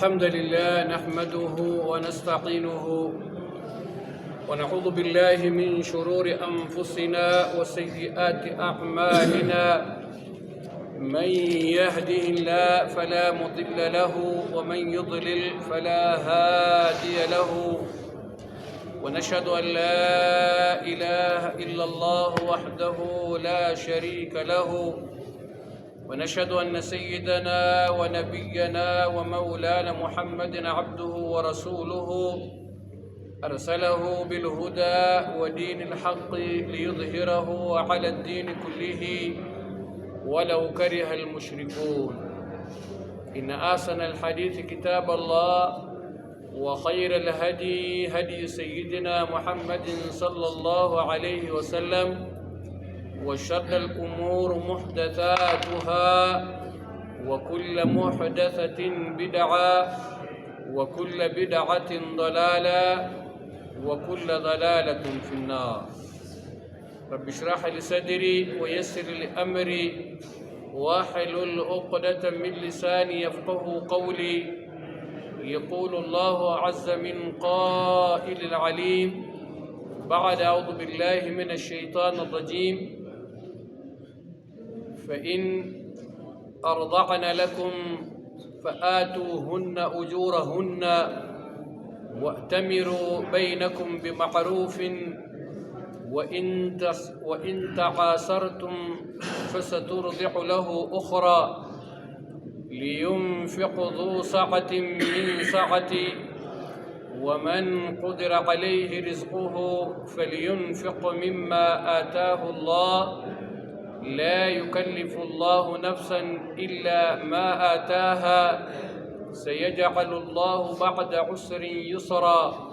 الحمد لله نحمده ونستعينه ونعوذ بالله من شرور أنفسنا وسيئات أعمالنا. من يهده الله فلا مضل له ومن يضلل فلا هادي له، ونشهد أن لا إله إلا الله وحده لا شريك له، ونشهد أن سيدنا ونبينا ومولانا محمد عبده ورسوله أرسله بالهدى ودين الحق ليظهره على الدين كله ولو كره المشركون. إن أحسن الحديث كتاب الله، وخير الهدي هدي سيدنا محمد صلى الله عليه وسلم، وشر الأمور محدثاتها، وكل محدثة بدعة، وكل بدعة ضلالة، وكل ضلالة في النار. رب اشرح لي صدري ويسر لي أمري واحلل عقدة من لساني يفقه قولي. يقول الله عز من قائل العليم بعد أعوذ بالله من الشيطان الرجيم: فإن أرضعن لكم فآتوهن أجورهن وأتمروا بينكم بمعروف، وإن تعاسرتم فسترضع له أخرى لينفق ذو سعة من سعته، ومن قدر عليه رزقه فلينفق مما آتاه الله، لا يكلف الله نفسا إلا ما آتاها، سيجعل الله بعد عسر يسرا.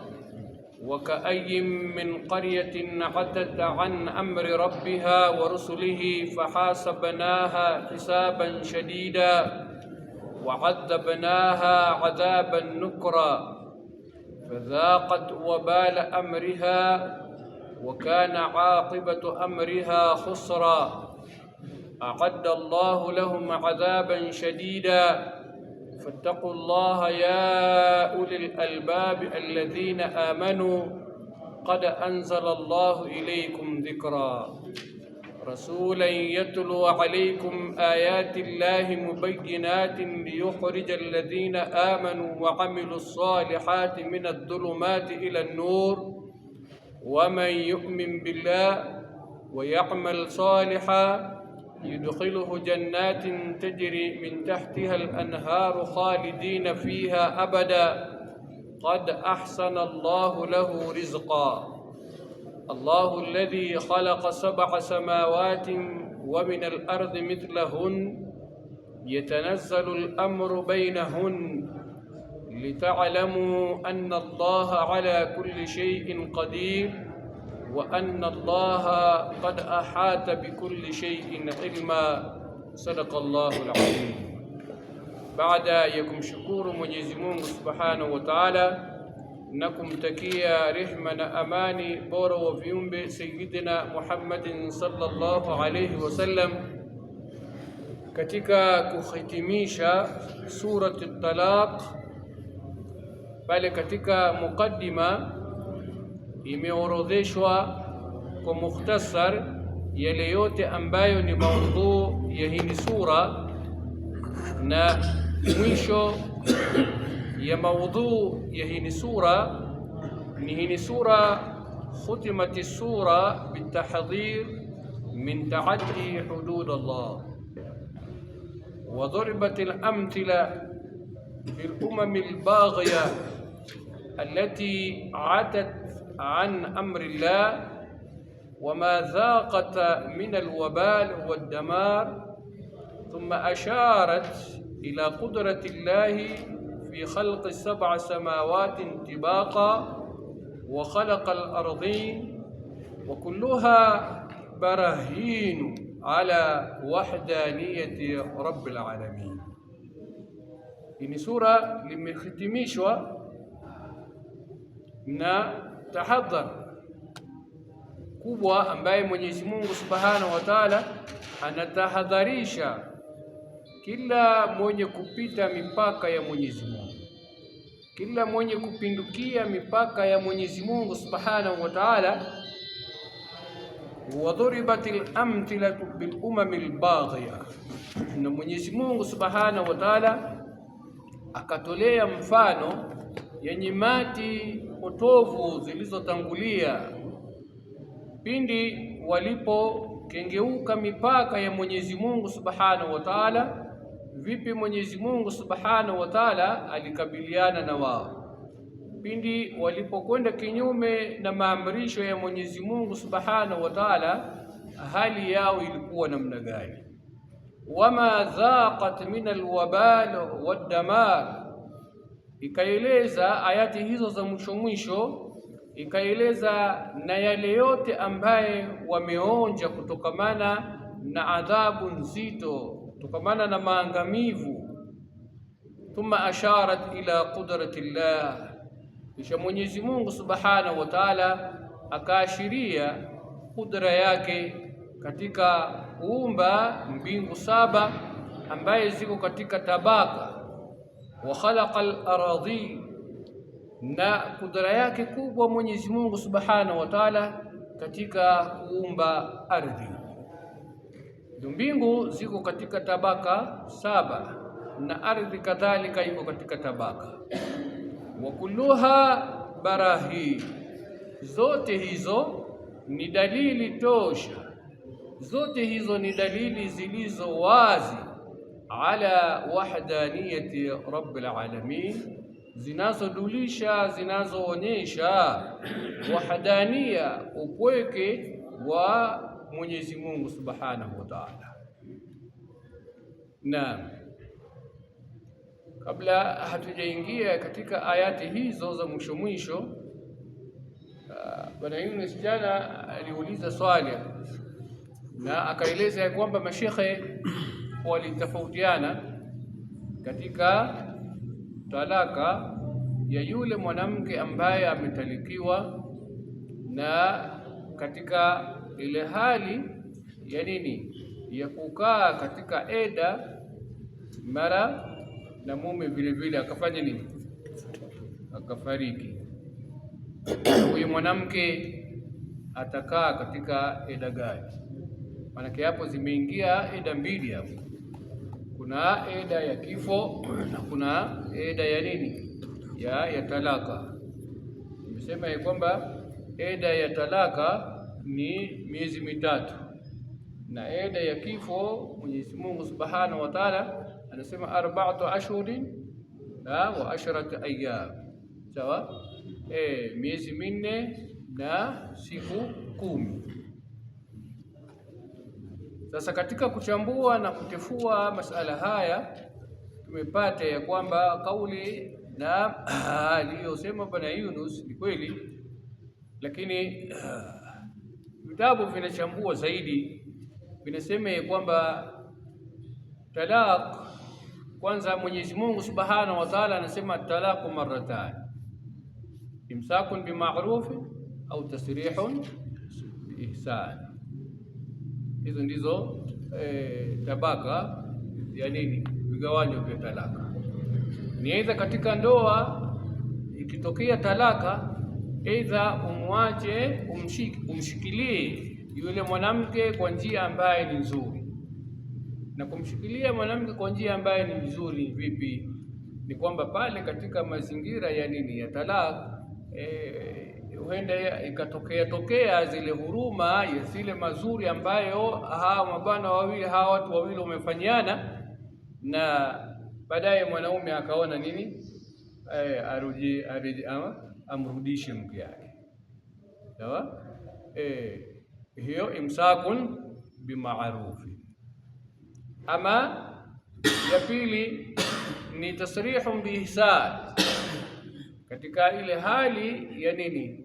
وكأي من قرية عتت عن أمر ربها ورسله فحاسبناها حسابا شديدا وعذبناها عذابا نكرا، فذاقت وبال أمرها وكان عاقبة أمرها خسرا. أعد الله لهم عذابا شديدا، فاتقوا الله يا أولي الألباب الذين آمنوا، قد أنزل الله إليكم ذكرا، رسولا يتلو عليكم آيات الله مبينات ليخرج الذين آمنوا وعملوا الصالحات من الظلمات إلى النور، ومن يؤمن بالله ويعمل صالحا يدخله جنات تجري من تحتها الأنهار خالدين فيها أبدا، قد أحسن الله له رزقا. الله الذي خلق 7 سماوات ومن الأرض مثلهن يتنزل الأمر بينهن لتعلموا أن الله على كل شيء قدير، وأن الله قد أحاط بكل شيء علما. صدق الله العظيم. Baada ya kumshukuru Mwenyezi Mungu Subhanahu wa Ta'ala na kumtakia rehma na amani bora wa viumbe Sayyidina Muhammadin sallallahu alayhi wasallam, katika kuhitimisha surati Talaq, bali katika mukaddima imeorodheshwa kwa mukhtasar yale yote ambayo ni maudhu ya hii sura, na mwisho ya maudhu ya hii sura ni hii sura khutimati sura bitahdhir min taaddi hudud Allah, wa duribat al-amthila bil umam al-baghiya التي عتت عن أمر الله وما ذاقت من الوبال والدمار، ثم أشارت إلى قدرة الله في خلق 7 سماوات طباقا وخلق الأرضين، وكلها براهين على وحدانية رب العالمين. إن سورة limehitimishwa na tahadhar kubwa ambaye Mwenyezi Mungu Subhanahu wa Ta'ala anatahadharisha kila mwenye kupita mipaka ya Mwenyezi Mungu. kila mwenye kupindukia mipaka ya Mwenyezi Mungu Subhanahu wa Ta'ala. Wadhuribatil amthilatu bil umamil baghiya, na Mwenyezi Mungu Subhanahu wa Ta'ala akatolea mfano ya nyimati potovu zilizotangulia pindi walipokengeuka mipaka ya Mwenyezi Mungu Subhanahu wa Ta'ala. Vipi Mwenyezi Mungu Subhanahu wa Ta'ala alikabiliana na wao pindi walipokwenda kinyume na maamrisho ya Mwenyezi Mungu Subhanahu wa Ta'ala? Hali yao ilikuwa namna gani? Wama dhaqat min alwabal waddamar, ikaeleza ayati hizo za mwisho, ikaeleza na yale yote ambaye wameonja kutokamana na adhabu nzito, kutokamana na maangamivu. Thumma asharat ila qudratillah, kisha Mwenyezi Mungu Subhanahu wa Ta'ala akaashiria kudra yake katika kuumba mbingu 7 ambaye ziko katika tabaka. Wa khalaqal aradhi, na kudra yake kubwa Mwenyezi Mungu Subhanahu wa Ta'ala katika kuumba ardhi. Mbingu ziko katika tabaka 7 na ardhi kadhalika iko katika tabaka. Wa kulluha barahi, zote hizo ni dalili tosha, zote hizo ni dalili zilizo wazi ala wahdaniyati rabbil alamin, zinazodulisha, zinazoonyesha wahdania, upweke wa Mwenyezi Mungu Subhanahu wa Ta'ala. Naam, kabla hatujaingia katika ayati hizo za mwisho, Bwana Yunus jana aliuliza swali na akaeleza ya kwamba mashekhe walitofautiana katika talaka ya yule mwanamke ambaye ametalikiwa, na katika ile hali ya nini ya kukaa katika eda mara na mume vile vile akafanya nini, akafariki. Huyu mwanamke atakaa katika eda gani? Maana hapo zimeingia eda mbili hapo. Kuna eda ya kifo na kuna eda ya nini, ya talaka. Nimesema ya kwamba eda ya talaka ni miezi 3 na eda ya kifo Mwenyezi Mungu Subhanahu wa Ta'ala anasema 4 ashhurin wa 10 ayyam, sawa, miezi 4 na siku 10. Sasa katika kuchambua na kutefua masala haya tumepata ya kwamba kauli na aliyosema Bwana Yunus ni kweli, lakini vitabu vinachambua zaidi, vinasema ya kwamba talaq, kwanza Mwenyezi Mungu Subhanahu wa Ta'ala anasema talaqu marratan, imsakun bima'ruf au tasrihun biihsan. Hizo ndizo tabaka ya nini, vigawanyo vya talaka. Ni aidha katika ndoa ikitokea talaka, aidha umwache, umshikilie yule mwanamke kwa njia ambaye ni nzuri. Na kumshikilia mwanamke kwa njia ambaye ni nzuri vipi? Ni kwamba pale katika mazingira ya nini, ya talaka, huenda ikatokea zile huruma ya zile mazuri ambayo hawa mabwana wawili, hawa watu wawili wamefanyana, na baadaye mwanaume akaona nini, amrudishe mke yake, sawa. Hiyo imsakun bima'rufi. Ama ya pili ni tasrihun biihsan, katika ile hali ya nini,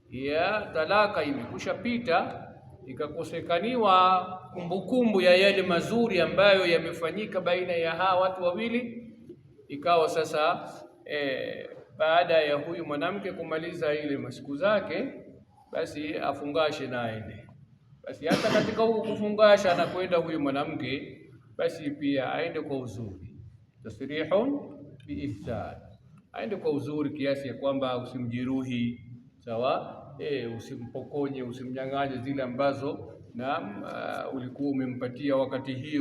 ya talaka imekusha pita, ikakosekaniwa kumbukumbu ya yale mazuri ambayo yamefanyika baina ya hawa watu wawili, ikawa sasa baada ya huyu mwanamke kumaliza ile masiku zake, basi afungashe na aende. Basi hata katika huko kufungasha anakwenda huyu mwanamke, basi pia aende kwa uzuri, tasrihun biihsan. aende kwa uzuri kiasi ya kwamba usimjeruhi, sawa, usimpokonye, usimnyang'anye zile ambazo ulikuwa umempatia wakati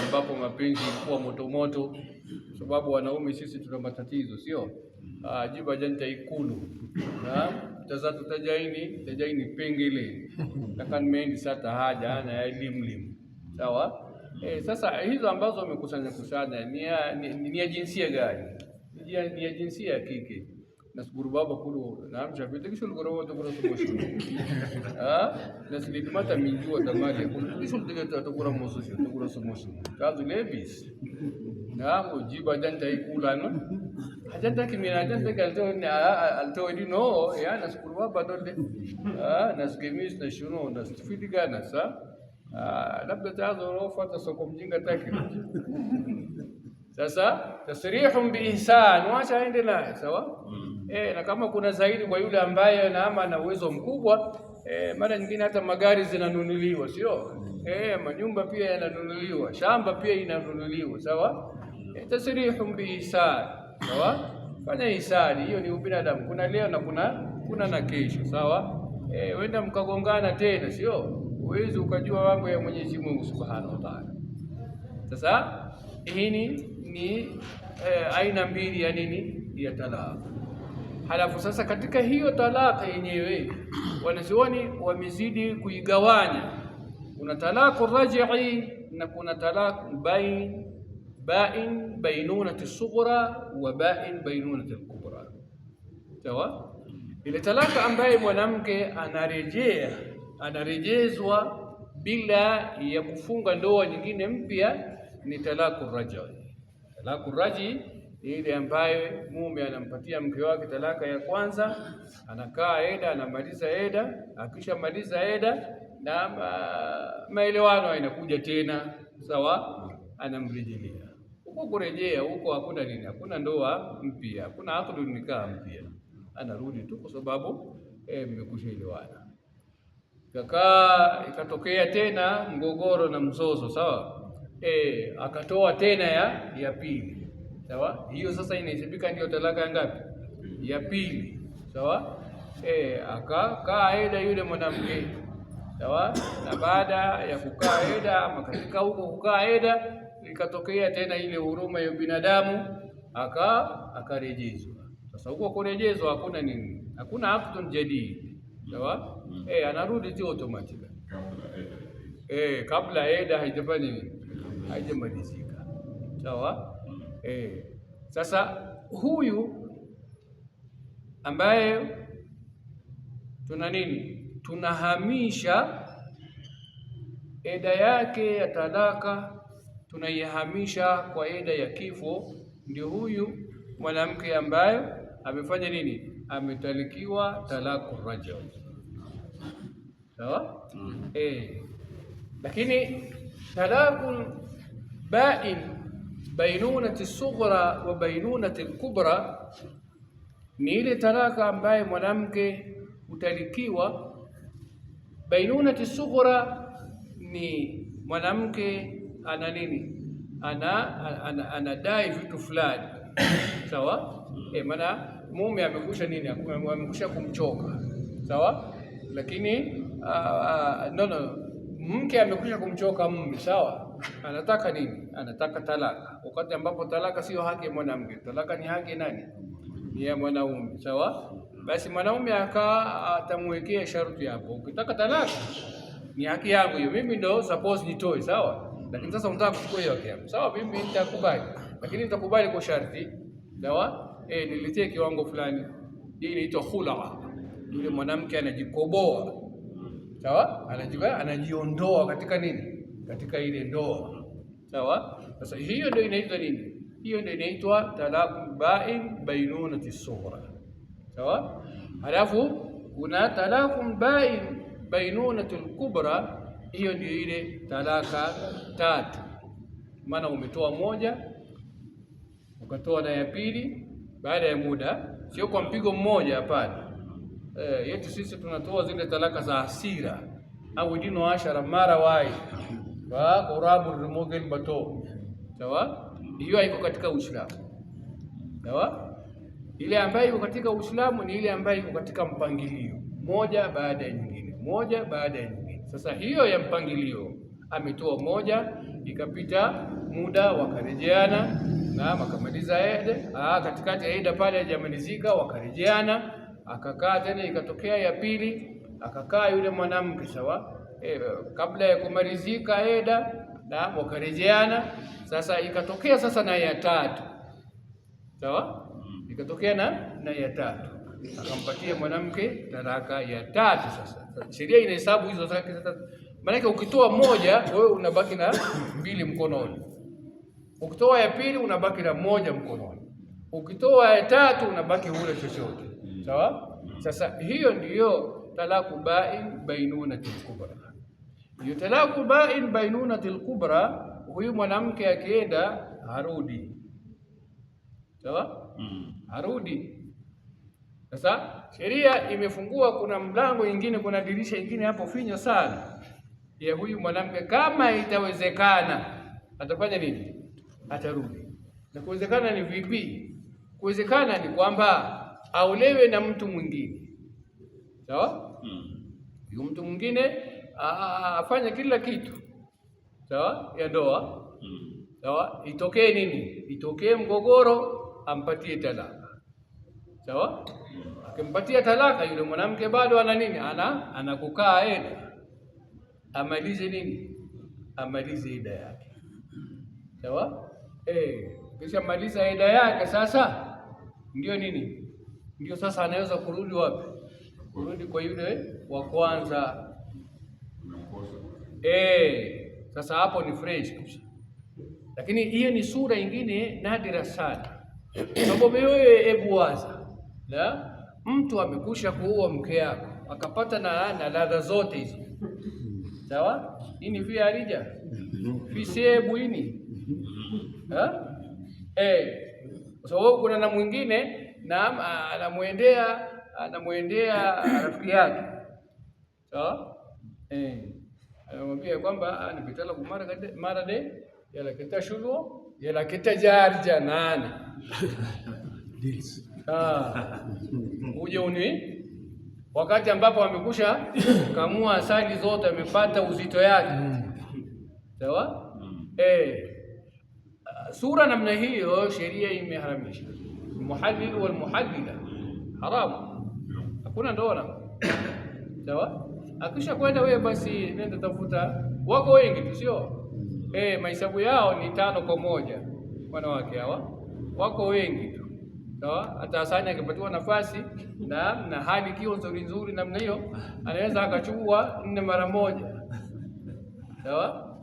ambapo mapenzi ilikuwa moto, sababu wanaume sisi tuna matatizo, sio? Jiba janta ikulu tazatu tajaini pengele takan mendi sata haja na elimu, sawa. Sasa hizo ambazo wamekusanya ni ya jinsia gani? Ni ya jinsia ya kike. Nasburu baba kulu naamsha vile kisho lugoro wote kula tumoshi nasili mata minjua tamali kulu kisho lugoro tukura mosushi tukura somoshi kazu lebis jiba janta ikula no hajanta kimina janta kalto alto dino ya nasburu baba dole nasgemis na shuno nasfidi gana sa labda tazo rofa tasoko mjinga taki. Sasa tasrihum biihsan, wacha aende naye, sawa. Na kama kuna zaidi kwa yule ambaye ana uwezo mkubwa, mara nyingine hata magari zinanunuliwa, sio? Manyumba pia yananunuliwa, shamba pia inanunuliwa, sawa. Tasrihum biihsan, sawa. Fanya ihsani, hiyo ni ubinadamu. Kuna leo na kuna na kesho, sawa. Wenda mkagongana tena, sio? Uwezi ukajua mambo ya Mwenyezi Mungu Subhanahu wa Ta'ala. Sasa hii ni aina mbili ya nini? Ya talaka. Halafu sasa katika hiyo talaka yenyewe wanazuoni wamezidi kuigawanya. Kuna talaku raj'i na kuna talaku ba'in bainunati sughra wa ba'in bainunati al-kubra. Sawa? Ile talaka ambaye mwanamke anarejezwa bila ya kufunga ndoa nyingine mpya ni talaku raj'i. Talaku raj'i ile ambayo mume anampatia mke wake talaka ya kwanza, anakaa eda, anamaliza eda, akishamaliza eda na maelewano inakuja tena, sawa, anamrejelea. Huko kurejea huko hakuna nini, hakuna ndoa mpya, hakuna akdu nikah mpya. Anarudi tu kwa sababu mmekwishaelewana. Ikatokea tena mgogoro na mzozo, sawa, akatoa tena ya pili, sawa. Hiyo sasa inahesabika ndio talaka ngapi? Ya pili, sawa. Akakaa eda yule mwanamke, sawa, na baada ya kukaa eda ama katika huko kukaa eda ikatokea tena ile huruma ya binadamu, akarejezwa. Sasa huko kurejezwa hakuna nini, hakuna aktun jadid, sawa. Anarudi tu automatically kabla eda haijamalizika, sawa. Sasa huyu ambaye tunahamisha eda yake ya talaka, tunaihamisha kwa eda ya kifo, ndio huyu mwanamke ambaye amefanya nini? Ametalikiwa talaku raj'i, sawa. Lakini talaku ba'in bainunati sughra wa bainunati al-kubra ni ile talaka ambaye mwanamke utalikiwa. Bainunati sughra ni mwanamke ana nini, anadai vitu fulani, sawa. Maana mume amekusha nini, amekusha kumchoka, sawa. Lakini mke amekusha kumchoka mume, sawa. Anataka nini? Anataka talaka, wakati ambapo talaka sio haki ya mwanamke, talaka ni haki nani? Ni ya mwanaume, sawa. Basi mwanaume atamwekea sharti hapo, ukitaka talaka ni haki yangu hiyo, mimi ndo suppose nitoe, sawa. Lakini sasa unataka kuchukua hiyo haki yangu, sawa, mimi nitakubali, lakini nitakubali kwa sharti, sawa. Niletee kiwango fulani. Hii inaitwa khula. Yule mwanamke anajikoboa, sawa, anajiondoa katika nini, katika ile ndoa, sawa. Sasa hiyo ndio inaitwa nini? Hiyo ndio inaitwa talaku ba'in bainunati sughra, sawa. Halafu kuna talaku ba'in bainunati al-kubra, hiyo ndio ile talaka tatu. Maana umetoa moja ukatoa na ya pili baada ya muda, sio kwa mpigo mmoja, hapana. Yetu sisi tunatoa zile talaka za hasira au dino ashara mara wai wa qurabu remogel bato, sawa. Hiyo haiko katika Uislamu, sawa. Ile ambayo iko katika Uislamu ni ile ambayo iko katika mpangilio, moja baada ya nyingine, moja baada ya nyingine. Sasa hiyo ya mpangilio ametoa moja, ikapita muda wakarejeana, na wakamaliza eda, katikati ya eda pale hajamalizika wakarejeana, akakaa tena, ikatokea ya pili, akakaa yule mwanamke sawa, kabla ya kumalizika eda na wakarejeana. Sasa ikatokea sasa na ya tatu sawa, ikatokea na ya tatu, akampatia mwanamke talaka ya tatu. Sasa sheria inahesabu hizo zake. Sasa maana ukitoa moja wewe unabaki na mbili mkononi, ukitoa ya pili unabaki na moja mkononi, ukitoa ya tatu unabaki hule chochote sawa. Sasa hiyo ndiyo talaku bain bainunatil kubra. Hiyo talaku bain bainunatil kubra, huyu mwanamke akienda harudi sawa, harudi. Sasa sheria imefungua, kuna mlango mwingine, kuna dirisha lingine hapo finyo sana ya huyu mwanamke, kama itawezekana atafanya nini? Atarudi. Na kuwezekana ni vipi? Kuwezekana ni kwamba aolewe na mtu mwingine sawa, huyu mtu mwingine afanye kila kitu sawa ya ndoa sawa, itokee nini? Itokee mgogoro, ampatie talaka sawa. Akimpatia talaka, yule mwanamke bado ana nini? Anakukaa eda, amalize nini? Amalize eda yake sawa. Kisha maliza eda yake, sasa ndio nini? Ndio sasa anaweza kurudi wapi? Kurudi kwa yule wa kwanza. Sasa hapo ni fresh kabisa. Lakini hiyo ni sura nyingine nadira sana, sababu wewe hebu waza, la mtu amekusha kuua mke yako akapata na ladha zote hizo sawa, ini fi alija fi sebu ini so kuna na mwingine na anamwendea rafiki yake sawa, anamwambia kwamba nipitala kumara de yala kita shulu yala kita jarja nane uje uni wakati ambapo amekusha kamua asali zote, amepata uzito yake sawa. Sura namna hiyo sheria imeharamisha. Muhallil wal muhallila haramu, hakuna ndoa sawa. Akisha kwenda wewe, basi nenda tafuta, wako wengi tu sio mahesabu yao ni 5 kwa 1 wanawake hawa, wako wengi tu sawa. Hata Hasani akipatiwa nafasi na hali kio nzuri namna hiyo, anaweza akachukua 4 mara moja sawa.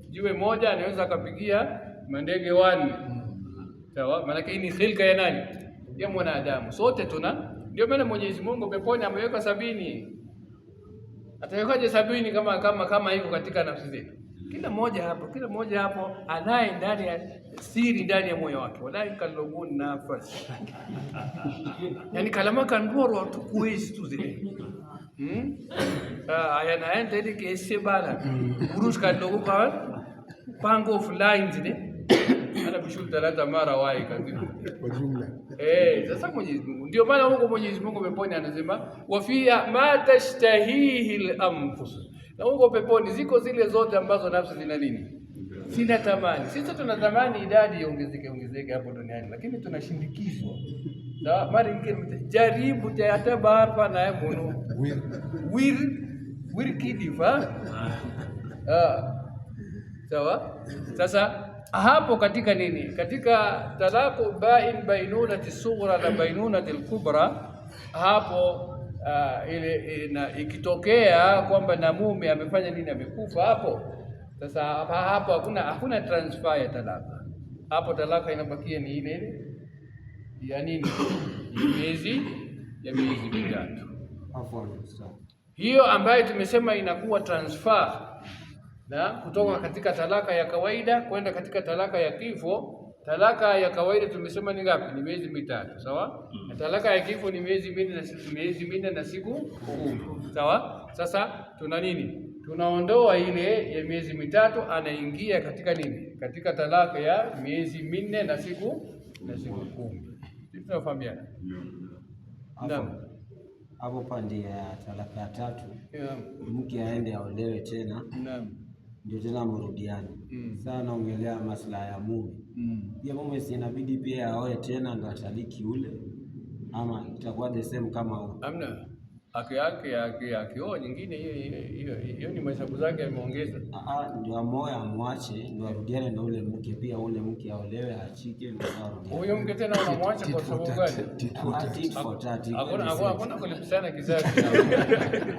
Jiwe moja anaweza akapigia mandege 1 sawa. Maana hii ni khilqa ya nani? Ya mwanadamu. Sote tuna, ndio maana Mwenyezi Mungu peponi ameweka 70. Atawekaje 70 kama hivyo katika nafsi zetu? Kila mmoja hapo anaye ndani ya siri, ndani ya moyo wake. Wallahi kalobun nafasi yani kalama kanboro tukuishi tu zile anaenda ile kesi bala kurush kalogo kwa pango of lines zile ana bishul 3 mara wai kadhibu kwa jumla. Sasa Mwenyezi Mungu, ndio maana huko Mwenyezi Mungu peponi anasema wa fiha ma tashtahihi al-anfus, na huko peponi ziko zile zote ambazo nafsi zina nini? Sina tamani. Sisi tunatamani idadi iongezeke hapo duniani, lakini tunashindikizwa. Na mara nyingine jaribu tayabar pa na mono wir kidifa sawa. Sasa hapo katika nini? Katika talaku bain bainunati sughra na bainunati al-kubra, hapo ile ikitokea kwamba na mume amefanya nini? Amekufa hapo. Sasa hapo hakuna transfer ya talaka. Hapo talaka inabakia ni ile ya nini? Miezi mitatu. Hiyo ambayo tumesema inakuwa transfer na kutoka katika talaka ya kawaida kwenda katika talaka ya kifo. Talaka ya kawaida tumesema ni ngapi? Ni miezi mitatu sawa. Na talaka ya kifo ni miezi minne na siku 10 sawa. Sasa tuna nini? Tunaondoa ile ya miezi mitatu, anaingia katika nini? Katika talaka ya miezi minne na siku 10. tunafahamiana. Hapo pande ya talaka ya tatu, mke aende aolewe tena, ndio tena mrudiane. Sasa naongelea maslaha ya mume. Pia mume si inabidi pia aoe tena ndio ataliki ule, ama itakuwa the same kama huo? Amna, akioa nyingine, hiyo ni mahesabu zake ameongeza. Ndio amoe amwache ndio arudiane na ule mke, pia ule mke aolewe achike ndio arudiane. Huyo mke tena unamwacha kwa sababu gani? Hakuna kulipishana kizazi.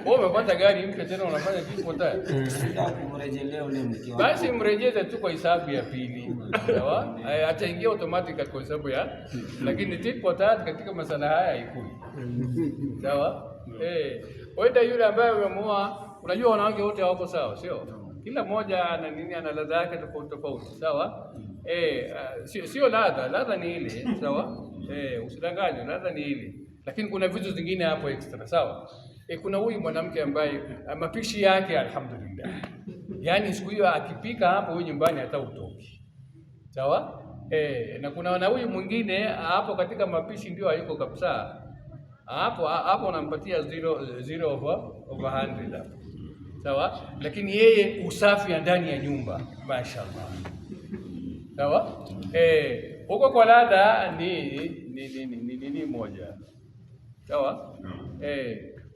Wewe umepata gari mke tena unafanya tit for tat. Ndio kumrejelea ule mke. Basi mrejeze tu kwa hisabu ya pili. Sawa? Ataingia automatic kwa hisabu ya, lakini tit for tat katika masala haya haikui. Sawa? Wewe yule ambaye umemuoa, unajua wanawake wote hawako sawa, sio? Kila mmoja ana nini, ana ladha yake tofauti tofauti, sawa? Sio ladha ni ile, sawa? Usidanganywe, ladha ni ile. Lakini kuna vitu vingine hapo extra, sawa? Kuna huyu mwanamke ambaye mapishi yake alhamdulillah. Yaani siku hiyo akipika hapo huyu nyumbani hata utoki. Sawa? Na kuna huyu mwingine hapo katika mapishi ndio hayuko kabisa. Hapo unampatia 0/100 hapo. Sawa? Lakini yeye usafi ya ndani ya nyumba, mashaallah. Sawa? Huko kwa ladha ni moja. Sawa?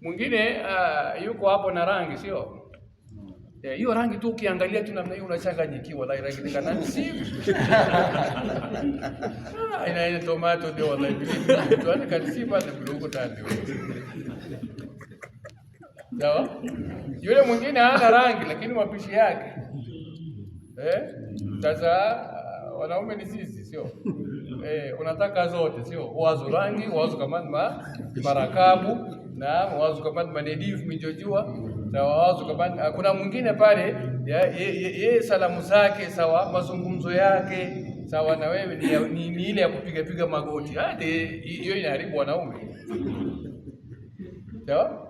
Mwingine yuko hapo na rangi, sio? Hiyo rangi tu ukiangalia tu namna hiyo unachanganyikiwa, la rangi kana sivu. Ina tomato ndio wallahi. Tuone kanisipa na blogo tani. Sawa? Yule mwingine hana rangi lakini mapishi yake. Sasa wanaume ni sisi, sio? Unataka zote, sio? Wazo rangi, wazo kama marakabu, na wazo kama manedifu mijojua. Sawa, wazo kama kuna mwingine pale yeye salamu zake, sawa, mazungumzo yake, sawa, na wewe ni ile ya kupiga magoti. Hiyo inaharibu wanaume. Sawa?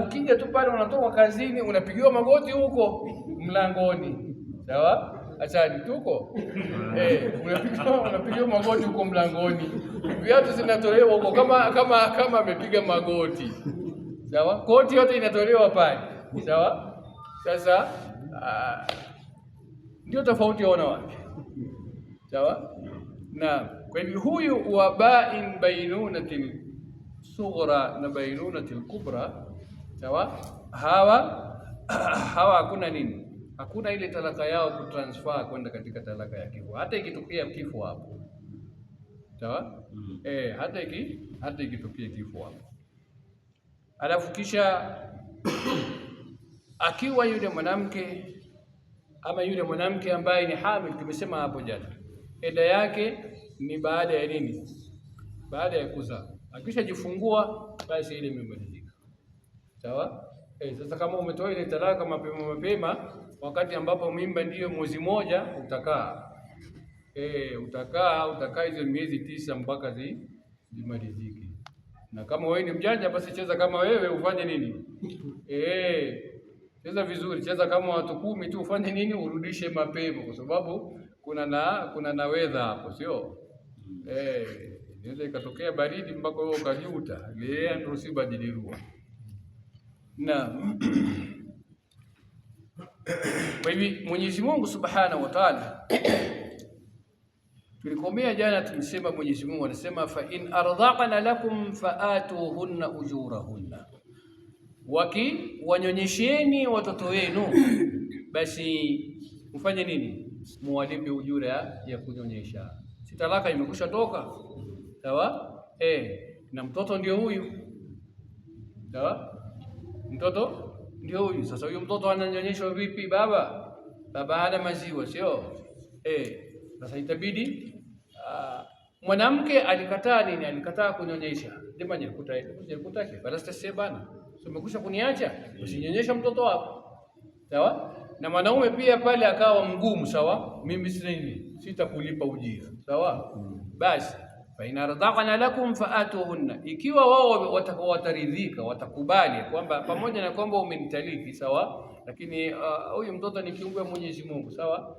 Ukija tu pale unatoka kazini unapigiwa magoti huko mlangoni. Sawa? Achani tuko. Unapigiwa magoti huko mlangoni. Viatu zinatolewa huko kama amepiga magoti. Sawa? Koti yote inatolewa pale. Sawa? Sasa ndio tofauti ya wanawake. Sawa? Na kwa hivyo huyu wa ba'in bainunatil sughra na bainunatil kubra, sawa? Hawa hakuna nini? Hakuna ile talaka yao kutransfer kwenda katika talaka ya kifo. Hata ikitokea kifo hapo. Sawa? Hata ikitokea kifo hapo. Alafu kisha akiwa yule mwanamke ama yule mwanamke ambaye ni hamil, tumesema hapo jana, eda yake ni baada ya nini? Baada ya kuzaa. Akishajifungua basi ile imemalizika. Sawa? Sasa kama umetoa ile talaka mapema wakati ambapo mimba ndiyo mwezi moja, utakaa hizo miezi 9 mpaka zimalizike. Na kama wewe ni mjanja basi cheza kama wewe ufanye nini? Cheza vizuri, cheza kama watu 10 tu, ufanye nini? Urudishe mapema kwa sababu kuna na weather hapo, sio? Inaweza ikatokea baridi mpaka wewe ukajuta. Leo ndio usibadilirua. Na kwa hivyo Mwenyezi Mungu Subhanahu wa Ta'ala, tulikomea jana tulisema Mwenyezi Mungu anasema fa in ardhaqna lakum faatuhunna ujurahunna, wanyonyesheni watoto wenu basi mfanye nini? Muwalipe ujura ya kunyonyesha. Si talaka imekusha toka, sawa? Na mtoto ndio huyu, sawa? Mtoto ndio huyu. Sasa huyu mtoto ananyonyeshwa vipi? Baba hana maziwa, sio? Sasa itabidi mwanamke alikataa nini? Alikataa kunyonyesha. Ndema nilikuta basi sasa bana. So umekusha kuniacha, usinyonyesha mtoto wako. Sawa? Na mwanaume pia pale akawa mgumu, sawa? Mimi sitakulipa ujira. Sawa? Basi fa in ardhaqna lakum faatuhunna, ikiwa wao wataridhika, watakubali kwamba pamoja na kwamba umenitaliki, sawa, lakini huyu mtoto ni kiumbe wa Mwenyezi Mungu, sawa.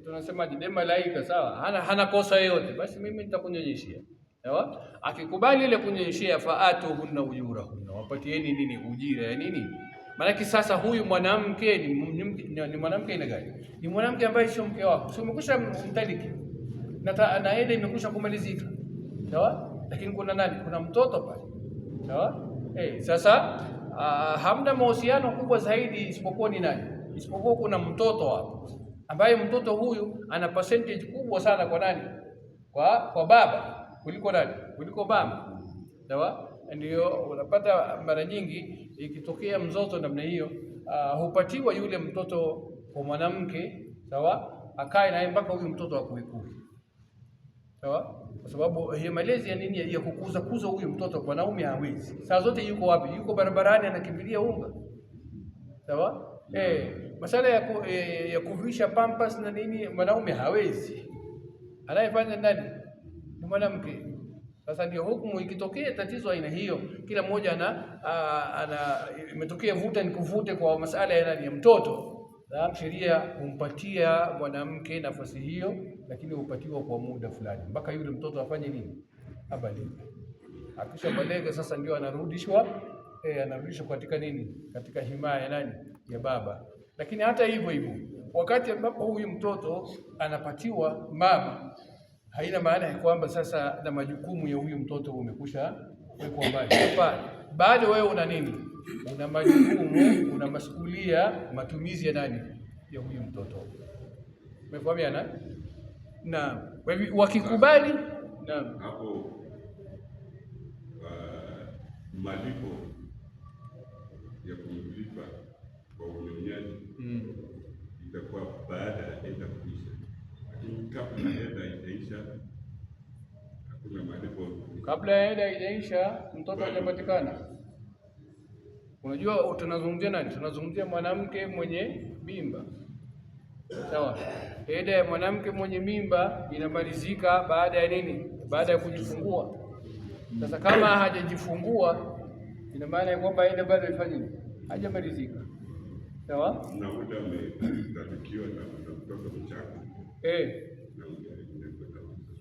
Tunasema ni malaika, sawa, hana kosa yoyote, basi mimi nitakunyonyeshia, sawa. Akikubali ile kunyonyeshia, faatuhunna ujurahunna, wapatieni nini? Ujira ya nini? Maana sasa huyu mwanamke ni mwanamke aina gani? Ni mwanamke ambaye sio mke wako, sio umekwisha mtaliki na ile imekwisha kumalizika, sawa. Lakini kuna nani? Kuna mtoto pale, sawa. Sasa hamna mahusiano kubwa zaidi isipokuwa ni nani? Isipokuwa kuna mtoto hapo, ambaye mtoto huyu ana percentage kubwa sana kwa nani? Kwa baba kuliko nani? Kuliko mama, sawa. Ndio unapata mara nyingi ikitokea mzozo namna hiyo, hupatiwa yule mtoto kwa mwanamke, sawa, akae naye mpaka huyu mtoto akue, sawa. Kwa sababu hiyo malezi ya nini, ya kukuza huyu mtoto, kwa naume hawezi. Saa zote yuko wapi? Yuko barabarani anakimbilia unga, sawa. Masala ya kuvisha pampers na nini, mwanaume hawezi, anayefanya nani? Ni mwanamke. Sasa ndio hukumu ikitokea tatizo aina hiyo, kila mmoja imetokea vuta nikuvute kwa masala ya nani, ya mtoto, na sheria humpatia mwanamke nafasi hiyo, lakini hupatiwa kwa muda fulani mpaka yule mtoto afanye nini? Abalike. Akishabalika sasa ndio anarudishwa katika nini? Katika himaya ya nani? Ya baba. Lakini hata hivyo wakati ambapo huyu mtoto anapatiwa mama, haina maana ya kwamba sasa na majukumu ya huyu mtoto umekusha wekwa mbali. Hapana, bado wewe una nini? Una majukumu, una masuhulia, matumizi ya nani? Ya huyu mtoto. Umefahamiana? Na wakikubali, naam, hapo malipo ya kumlipa kwa unyonyaji itakuwa baada ya eda kuisha. Kabla eda itaisha hakuna malipo. Kabla ya eda itaisha mtoto hajapatikana. Unajua tunazungumzia nani? Tunazungumzia mwanamke mwenye mimba, sawa. Eda ya mwanamke mwenye mimba inamalizika baada ya nini? Baada ya kujifungua. Sasa kama hajajifungua, ina maana kwamba eda bado ifanye nini? Hajamalizika, sawa. Na muda umetakiwa na mtoto mchanga.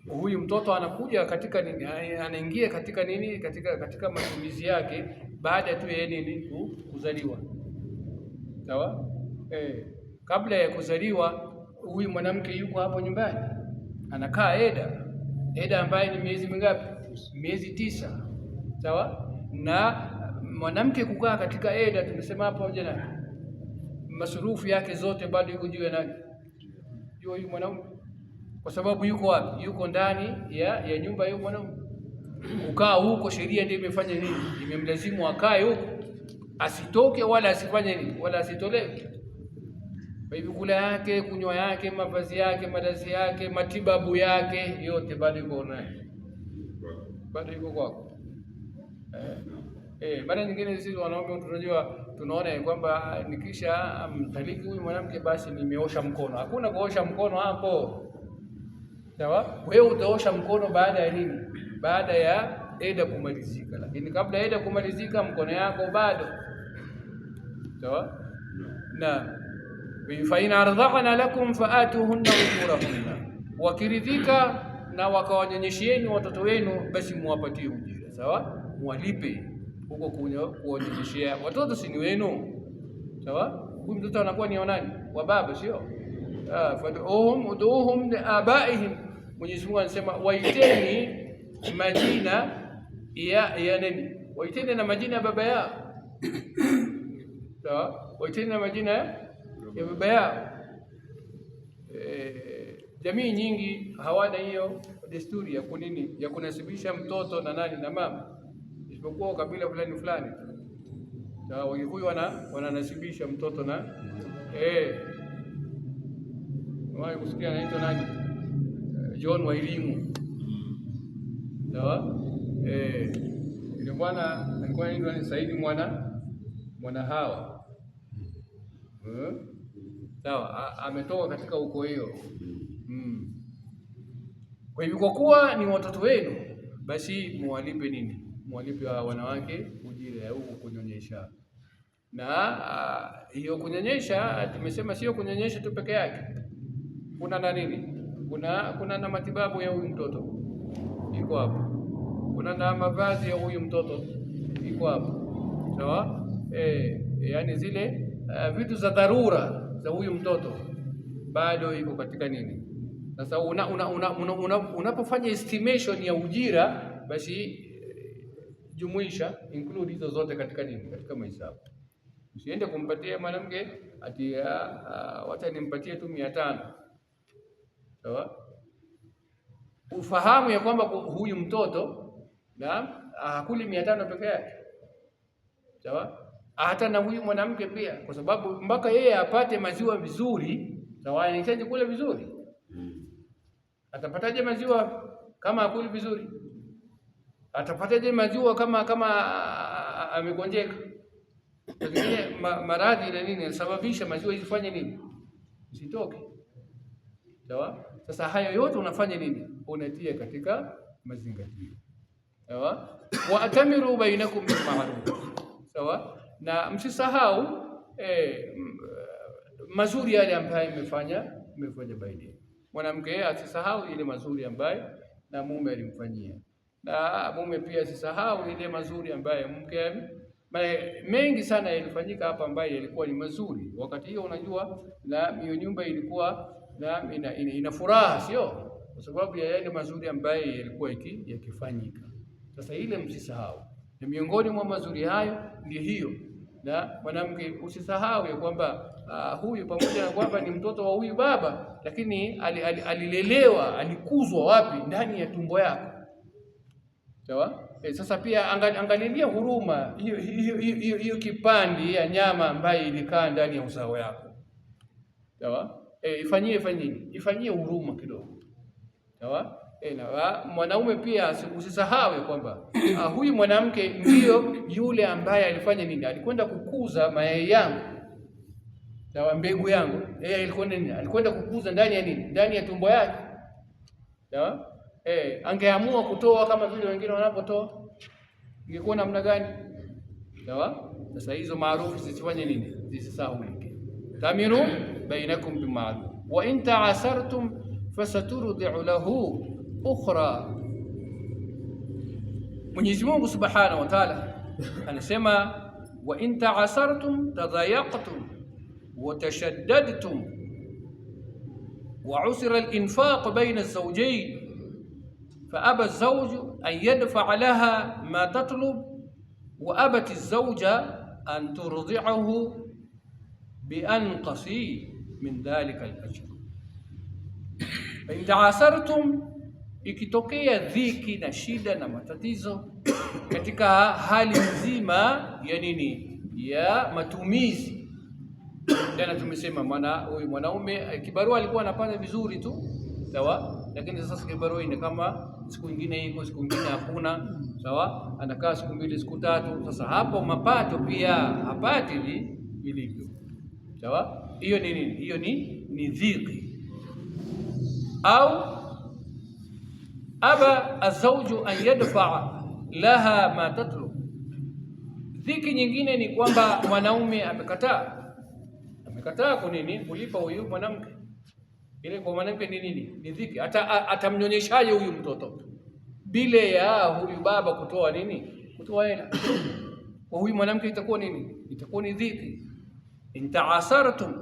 Huyu mtoto anakuja katika nini? Anaingia katika nini? Katika matumizi yake baada tu ya nini? Kuzaliwa, sawa. Kabla ya kuzaliwa huyu mwanamke yuko hapo nyumbani, anakaa eda ambaye ni miezi mingapi? Miezi 9, sawa. Na mwanamke kukaa katika eda, tumesema hapo jana, masurufu yake zote bado yuko juu ya nani? Juu huyu mwanamke, kwa sababu yuko wapi? Yuko ndani ya nyumba hiyo mwanamke. Kukaa huko sheria ndio imefanya nini? Imemlazimu akae huko, asitoke wala asifanye nini? Wala asitolewe. Kwa hivyo kula yake, kunywa yake, mavazi yake, madazi yake, matibabu yake yote bado yuko naye, bado yuko kwako. Mara nyingine sisi wanaume tunajua, tunaona kwamba nikisha mtaliki huyu mwanamke basi nimeosha mkono. Hakuna kuosha mkono hapo, sawa. Wewe utaosha mkono baada ya nini? Baada ya eda kumalizika, lakini kabla ya eda kumalizika mkono yako bado, sawa. Na fa in ardhaqna lakum faatuhunna ujurahunna, wakiridhika na wakawanyonyeshieni watoto wenu, basi muwapatie ujira, sawa. Mwalipe huko kuwanyonyeshia watoto, si ni wenu, sawa. Huyu mtoto anakuwa ni nani? Wa baba, sio? Ud'uhum liabaihim. Mwenyezi Mungu anasema waiteni majina ya nini? Waiteni na majina ya baba yao, sawa. Waiteni na majina ya baba yao. Jamii nyingi hawana hiyo desturi ya kunini, ya kunasibisha mtoto na nani? Na mama, isipokuwa kabila fulani, sawa. Huyu wananasibisha mtoto na wao kusikia anaitwa nani? John wa elimu, sawa. Ile bwana alikuwa anaitwa Saidi mwana Hawa, sawa. Ametoka katika ukoo hiyo. Kwa hivyo kwa kuwa ni watoto wenu, basi muwalipe nini? Muwalipe wanawake ujira ya huko kunyonyesha. Na hiyo kunyonyesha, tumesema sio kunyonyesha tu peke yake, kuna na nini, kuna na matibabu ya huyu mtoto iko hapo, kuna na mavazi ya huyu mtoto iko hapo, sawa. Yani zile vitu za dharura za huyu mtoto bado iko katika nini. Sasa unapofanya estimation ya ujira, basi jumuisha include hizo zote katika nini, katika mahesabu. Usiende kumpatia mwanamke ati wacha nimpatie tu 500, sawa. Ufahamu ya kwamba huyu mtoto na hakuli 500 peke yake, sawa. Hata na huyu mwanamke pia, kwa sababu mpaka yeye apate maziwa vizuri, sawa, anahitaji kula vizuri. Atapataje maziwa kama hakuli vizuri? Atapataje maziwa kama amegonjeka? Pengine maradhi na nini yanasababisha maziwa isifanye nini, isitoke, sawa. Sasa hayo yote unafanya nini, unatia katika mazingatio, sawa. Wa atamiru bainakum bil ma'ruf, sawa. Na msisahau mazuri yale ambayo mmefanya baina. Mwanamke asisahau ile mazuri ambayo na mume alimfanyia, na mume pia asisahau ile mazuri ambayo mke. Mengi sana yalifanyika hapa ambayo yalikuwa ni mazuri wakati hiyo, unajua, na hiyo nyumba ilikuwa na ina furaha, sio kwa sababu ya yale mazuri ambayo yalikuwa yakifanyika. Sasa ile msisahau, na miongoni mwa mazuri hayo ndio hiyo. Na mwanamke usisahau ya kwamba huyu pamoja na kwamba ni mtoto wa huyu baba, lakini alilelewa, alikuzwa wapi? Ndani ya tumbo yako, sawa. Sasa pia angalilia huruma hiyo kipande ya nyama ambayo ilikaa ndani ya uzao yako, sawa. Ifanyie huruma kidogo, sawa. Na mwanaume pia usisahau kwamba huyu mwanamke ndio yule ambaye alifanya nini, alikwenda kukuza mayai yangu, sawa, mbegu yangu. Alikwenda nini, alikwenda kukuza ndani ya nini, ndani ya tumbo yake, sawa. Angeamua kutoa kama vile wengine wanapotoa, ingekuwa namna gani, sawa. Sasa hizo maarufu zisifanye nini, zisisahulike. Tamiru bainakum bil ma'ruf wa in ta'asartum fasaturdi'u lahu ukhra. Mwenyezi Mungu Subhanahu wa Ta'ala anasema wa in ta'asartum tadayaqtum wa tashaddadtum wa usira al-infaq bayna az-zawjayn فأبى الزوج أن يدفع لها ما تطلب وأبت الزوجة أن ترضعه بأنقص من ذلك الأجر فإن تعاسرتم. Ikitokea dhiki na shida na matatizo katika hali nzima ya nini, ya matumizi. Jana tumesema huyu mwanaume kibarua alikuwa anapata vizuri tu, sawa, lakini sasa kibarua ina kama siku nyingine iko, siku nyingine hakuna, sawa. Anakaa siku 2 siku 3. Sasa hapo mapato pia hapati vilivyo, sawa. Hiyo ni nini? Hiyo ni dhiki. Au aba azauju an yadfa laha ma tatlub. Dhiki nyingine ni kwamba mwanaume amekataa kwa nini kulipa huyu mwanamke. Ile kwa mwanamke ni nini? Ni dhiki. Atamnyonyeshaje huyu mtoto bila ya huyu baba kutoa nini, kutoa hela? Kwa huyu mwanamke itakuwa nini? Itakuwa ni dhiki. Intaasartum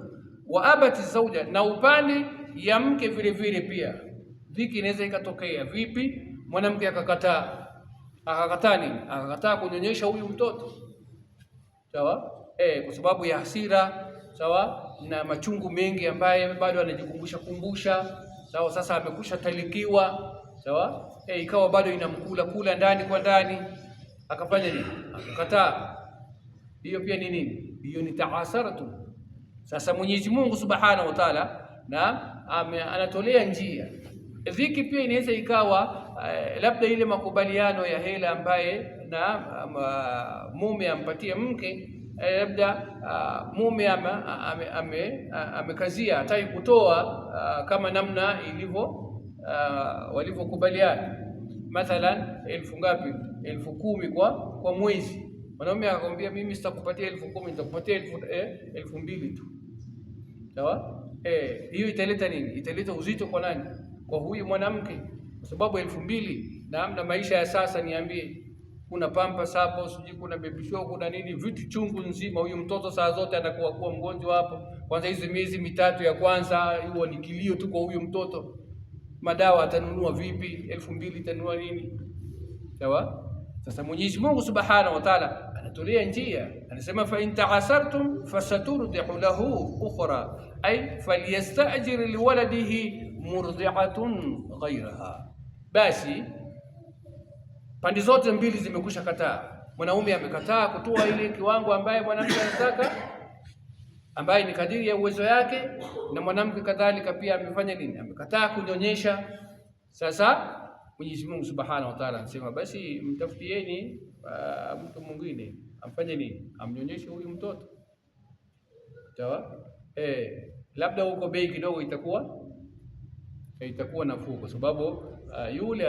wa abati zawja, na upande ya mke vile vile pia dhiki inaweza ikatokea. Vipi? Mwanamke akakataa nini? Akakataa kunyonyesha huyu mtoto, sawa, kwa sababu ya hasira, sawa, na machungu mengi ambaye bado anajikumbusha, sawa. Sasa amekusha talikiwa, sawa, ikawa bado inamkula ndani kwa ndani, akafanya nini? Akakataa. Hiyo pia ni nini? Hiyo ni taasaratu. Sasa Mwenyezi Mungu Subhanahu wa Ta'ala anatolea njia. Dhiki pia inaweza ikawa labda ile makubaliano ya hela ambaye na mume ampatie mke, labda mume amekazia hataki kutoa kama namna ilivyo walivyokubaliana. Mathalan 10,000 ngapi? 10,000 kwa mwezi, Mwanaume akamwambia mimi sitakupatia 10,000, nitakupatia 2,000 tu. Sawa? Hiyo italeta nini? Italeta uzito kwa nani? Kwa huyu mwanamke. Kwa sababu 2,000 na amna maisha ya sasa, niambie. Kuna pampa hapo, sijui kuna baby show, kuna nini, vitu chungu nzima. Huyu mtoto saa zote anakuwa mgonjwa hapo. Kwanza hizo miezi mitatu ya kwanza huo ni kilio tu kwa huyu mtoto. Madawa atanunua vipi? 2,000 itanunua nini? Sawa? Sasa Mwenyezi Mungu Subhanahu wa Ta'ala anatolea njia, anasema fa in ta'asartum fasaturdi'u lahu ukhra, ay falyastajir liwaladihi murdi'atun ghayraha. Basi pande zote mbili zimekwisha kataa. Mwanaume amekataa kutoa ile kiwango ambaye mwanamke anataka, ambaye ni kadiri ya uwezo yake, na mwanamke kadhalika pia amefanya nini? Amekataa kunyonyesha. Sasa Mwenyezi Mungu Subhanahu wa Ta'ala anasema basi mtafutieni mtu mwingine amfanye nini? Amnyonyeshe huyu mtoto. Sawa? Labda huko bei kidogo itakuwa nafuu, kwa sababu yule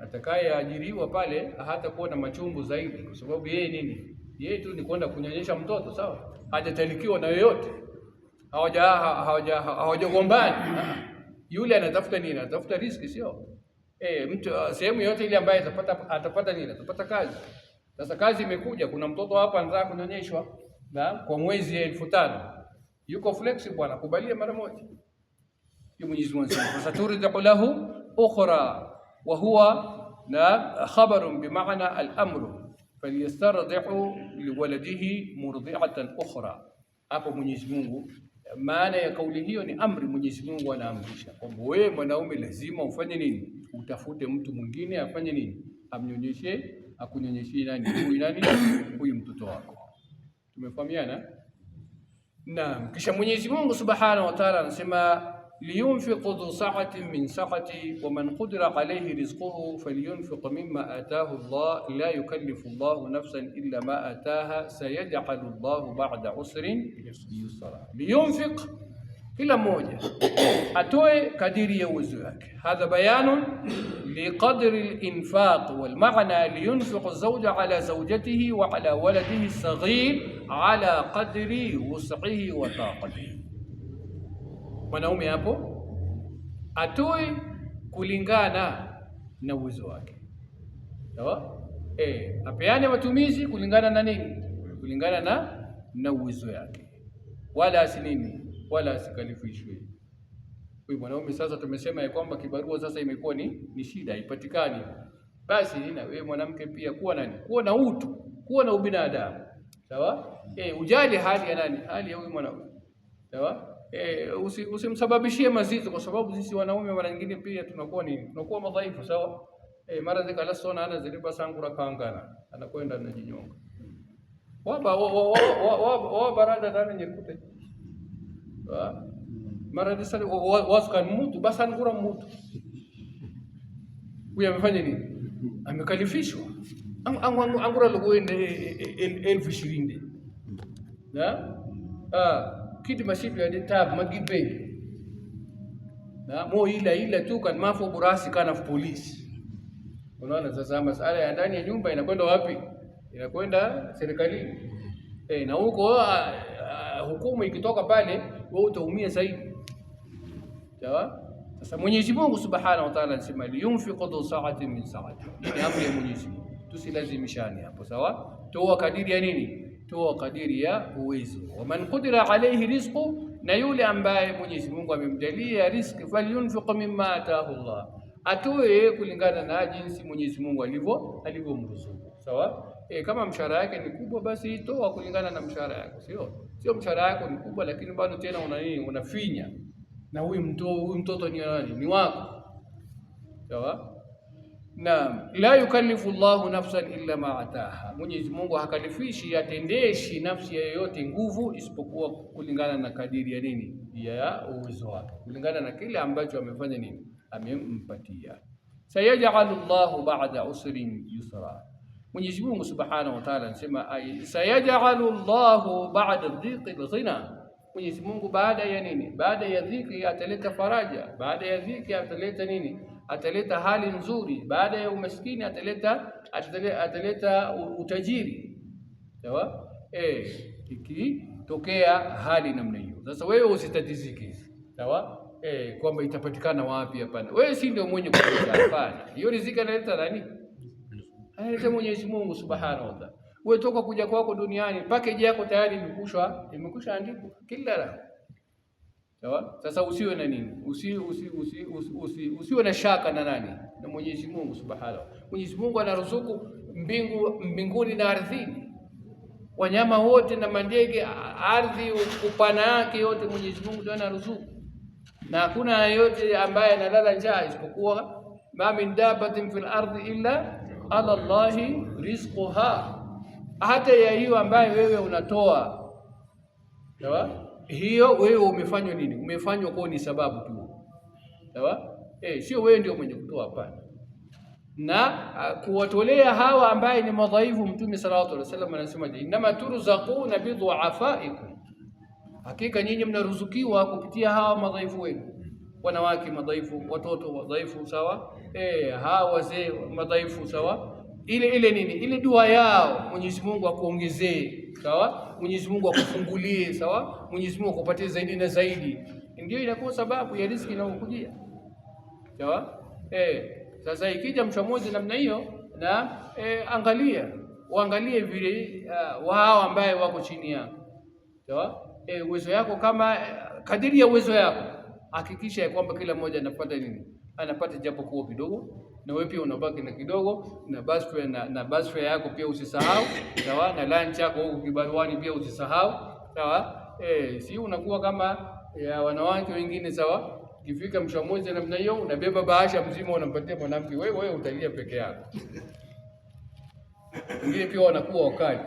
atakayeajiriwa pale hata kuwa na machungu zaidi, kwa sababu yeye nini? Yeye tu ni kwenda kunyonyesha mtoto, sawa? Hajatalikiwa na yoyote. Hawajagombana. Yule anatafuta nini? Anatafuta riziki, sio? Mtu sehemu yote ile ambaye atapata nini? Atapata kazi. Sasa kazi imekuja, kuna mtoto hapa anataka kunyonyeshwa kwa mwezi 5,000. Yuko flexible, anakubalia mara moja. Mwenyezi Mungu anasema fasaturidu lahu ukhra wa huwa khabarun bimaana al-amru falyastardi'u liwaladihi murdi'atan ukhra. Hapo Mwenyezi Mungu, maana ya kauli hiyo ni amri. Mwenyezi Mungu anaamrisha kwamba wewe mwanaume lazima ufanye nini? Utafute mtu mwingine afanye nini? Amnyonyeshe, akunyonyeshie nani? Huyu mtoto wako. Tumefahamiana? Naam. Kisha Mwenyezi Mungu Subhanahu wa Ta'ala anasema liyunfiq dhu sa'atin min sa'ati wa man qadira alayhi rizquhu falyunfiq mimma ataahu Allah la yukallifu Allah nafsan illa ma ataaha sayaj'alu Allah ba'da usrin yusra. Liyunfiq, kila mmoja atoe kadiri ya uwezo wake. Hadha bayanun liqadri al-infaq wal ma'na liyunfiq az-zawja ala zawjatihi wa ala waladihi as-saghir ala qadri wus'ihi wa taqatihi. Mwanaume hapo atoe kulingana na uwezo wake. Sawa? Apeane matumizi kulingana na nini? Kulingana na uwezo yake. Wala asinini? Wala asikalifishwe. Huyu mwanaume sasa tumesema ya kwamba kibarua sasa imekuwa ni shida, haipatikani. Basi na wewe mwanamke pia kuwa na utu, kuwa na ubinadamu. Sawa? Ujali hali ya nani? Hali ya huyu mwanaume. Sawa? Usimsababishie mazito, kwa sababu sisi wanaume mara nyingine pia tunakuwa madhaifu. Sawa? Mara zikala sona ana zilipa sangura kaangana, anakwenda anajinyonga. Wa barada dana nyekute. Mara disali waskan mtu basan ngura mtu. Huyu amefanya nini? Amekalifishwa. Angura logo ende 2020. Kitu masipi ya tab magipe. Mo ila tu kan mafo burasi kana polisi. Unaona sasa masala ya ndani ya nyumba inakwenda wapi? Inakwenda serikalini. Na huko hukumu ikitoka pale wewe utaumia zaidi. Sawa? Sasa Mwenyezi Mungu Subhanahu wa Ta'ala anasema liyunfiqu dhu sa'atin min sa'ati. Ni amri ya Mwenyezi Mungu. Tusilazimishane hapo, sawa? Toa kadiri ya nini? Toa kadiri ya uwezo. Wa man qadira alayhi rizqu, na yule ambaye Mwenyezi Mungu amemjalia riziki, falyunfiq mimma ataahu Allah. Atoe kulingana na jinsi Mwenyezi Mungu alivyomruzuku. Sawa? Kama mshahara yake ni kubwa, basi toa kulingana na mshahara yako. Sio mshahara yako ni kubwa lakini bado tena unafinya. Na huyu mtoto ni nani? Ni wako. Sawa? Na la yukallifu Allahu nafsan illa ma ataaha. Mwenyezi Mungu hakalifishi, atendeshi nafsi yoyote nguvu isipokuwa kulingana na kadiri ya nini? Ya uwezo wake. Kulingana na kile ambacho amefanya nini? Amempatia. Sayaj'alu Allahu ba'da usrin yusra. Mwenyezi Mungu Subhanahu wa Ta'ala anasema sayaj'alu Allahu ba'da dhiqil ghina. Mwenyezi Mungu baada ya nini? Baada ya dhiki ataleta faraja. Baada ya dhiki ataleta nini? Ataleta hali nzuri. Baada ya umaskini ataleta utajiri. sawa. Ikitokea hali namna hiyo, sasa wewe usitatizike, sawa, kwamba itapatikana wapi. Hapana, wewe si ndio mwenye kujua. Hapana, hiyo riziki analeta nani? Analeta Mwenyezi Mungu Subhanahu wa Ta'ala. Wewe toka kuja kwako duniani, package yako tayari imekusha andikwa kila la, sawa. Sasa usiwe na nini, usiwe na shaka na nani, na Mwenyezi Mungu Subhanahu. Mwenyezi Mungu anaruzuku mbinguni na ardhini, wanyama wote na mandege, ardhi upana yake yote Mwenyezi Mungu ndiye anaruzuku, na hakuna yeyote ambaye analala njaa isipokuwa ma min dabatin fil ardi illa ala Allahi rizquha. Hata ya hiyo ambaye wewe unatoa, sawa, hiyo wewe umefanywa nini? Umefanywa kwa ni sababu tu, sawa. Sio wewe ndio mwenye kutoa, hapana. Na kuwatolea hawa ambaye ni madhaifu, Mtume sallallahu alaihi wasallam anasema, inma turzaquna bi du'afaikum, hakika nyinyi mnaruzukiwa kupitia hawa madhaifu wenu, wanawake madhaifu, watoto madhaifu, sawa, hawa wazee madhaifu, sawa. Ile nini, ile dua yao Mwenyezi Mungu akuongezee, sawa, Mwenyezi Mungu akufungulie, sawa, Mwenyezi Mungu akupatie zaidi na zaidi, ndio inakuwa sababu ya riziki inayokujia, sawa. Sasa ikija mchomozi namna hiyo, na uangalie vile wao ambaye wako chini yako, sawa. Uwezo yako kama kadiri ya uwezo yako, hakikisha ya kwamba kila mmoja anapata nini, anapata japo kwa kidogo, na wewe pia unabaki na kidogo, na basfare yako pia usisahau, sawa, na lunch yako huko kibaruani pia usisahau, sawa. Si unakuwa kama ya wanawake wengine, sawa. Ukifika mwisho mwezi namna hiyo, unabeba bahasha mzima unampatia mwanamke, wewe utalia peke yako. Wengine pia wanakuwa wakali,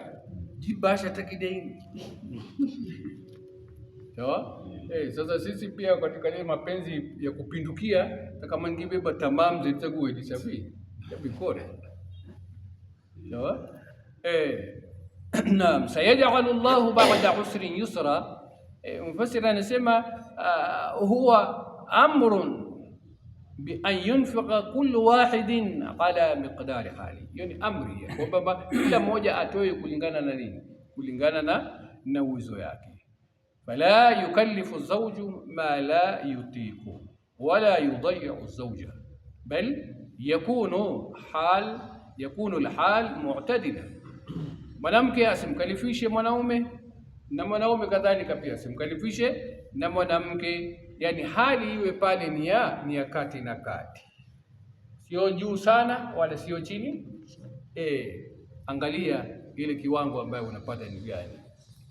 jibasha takidaini, sawa. Sasa sisi pia katika ile mapenzi ya kupindukia, kama ningebeba tamam zitakuwa disafi ya bikore, sawa. Naam, sayaj'alu Allahu ba'da usrin yusra. Mufassir anasema huwa amrun bi an yunfiqa kullu wahidin ala miqdari hali, yani amri kwamba kila mmoja atoe kulingana na nini, kulingana na uwezo yake. Fala yukallifu zawju ma la yutiku wala yudayyi'u zawja, bal yakunu alhal mu'tadila. Mwanamke asimkalifishe mwanaume, na mwanaume kadhalika pia asimkalifishe na mwanamke, yani hali iwe pale ni ya kati na kati, sio juu sana wala sio chini. Angalia ile kiwango ambayo unapata ni gani,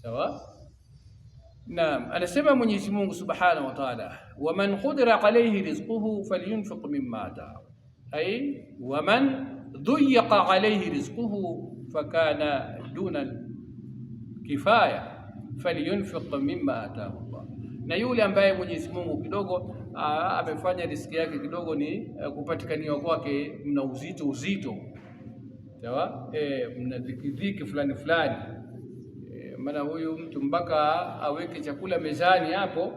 sawa. Naam, anasema Mwenyezi Mungu Subhanahu wa Ta'ala, waman qudira alayhi rizquhu falyunfiq mimma ataahu, ay waman duyqa alayhi rizquhu fakana duna kifaya falyunfiq mimma ataahu Allah. Na yule ambaye Mwenyezi Mungu kidogo amefanya riziki yake kidogo ni kupatikaniwa kwake mna uzito, sawa, mna dhiki fulani, maana huyu mtu mpaka aweke chakula mezani hapo,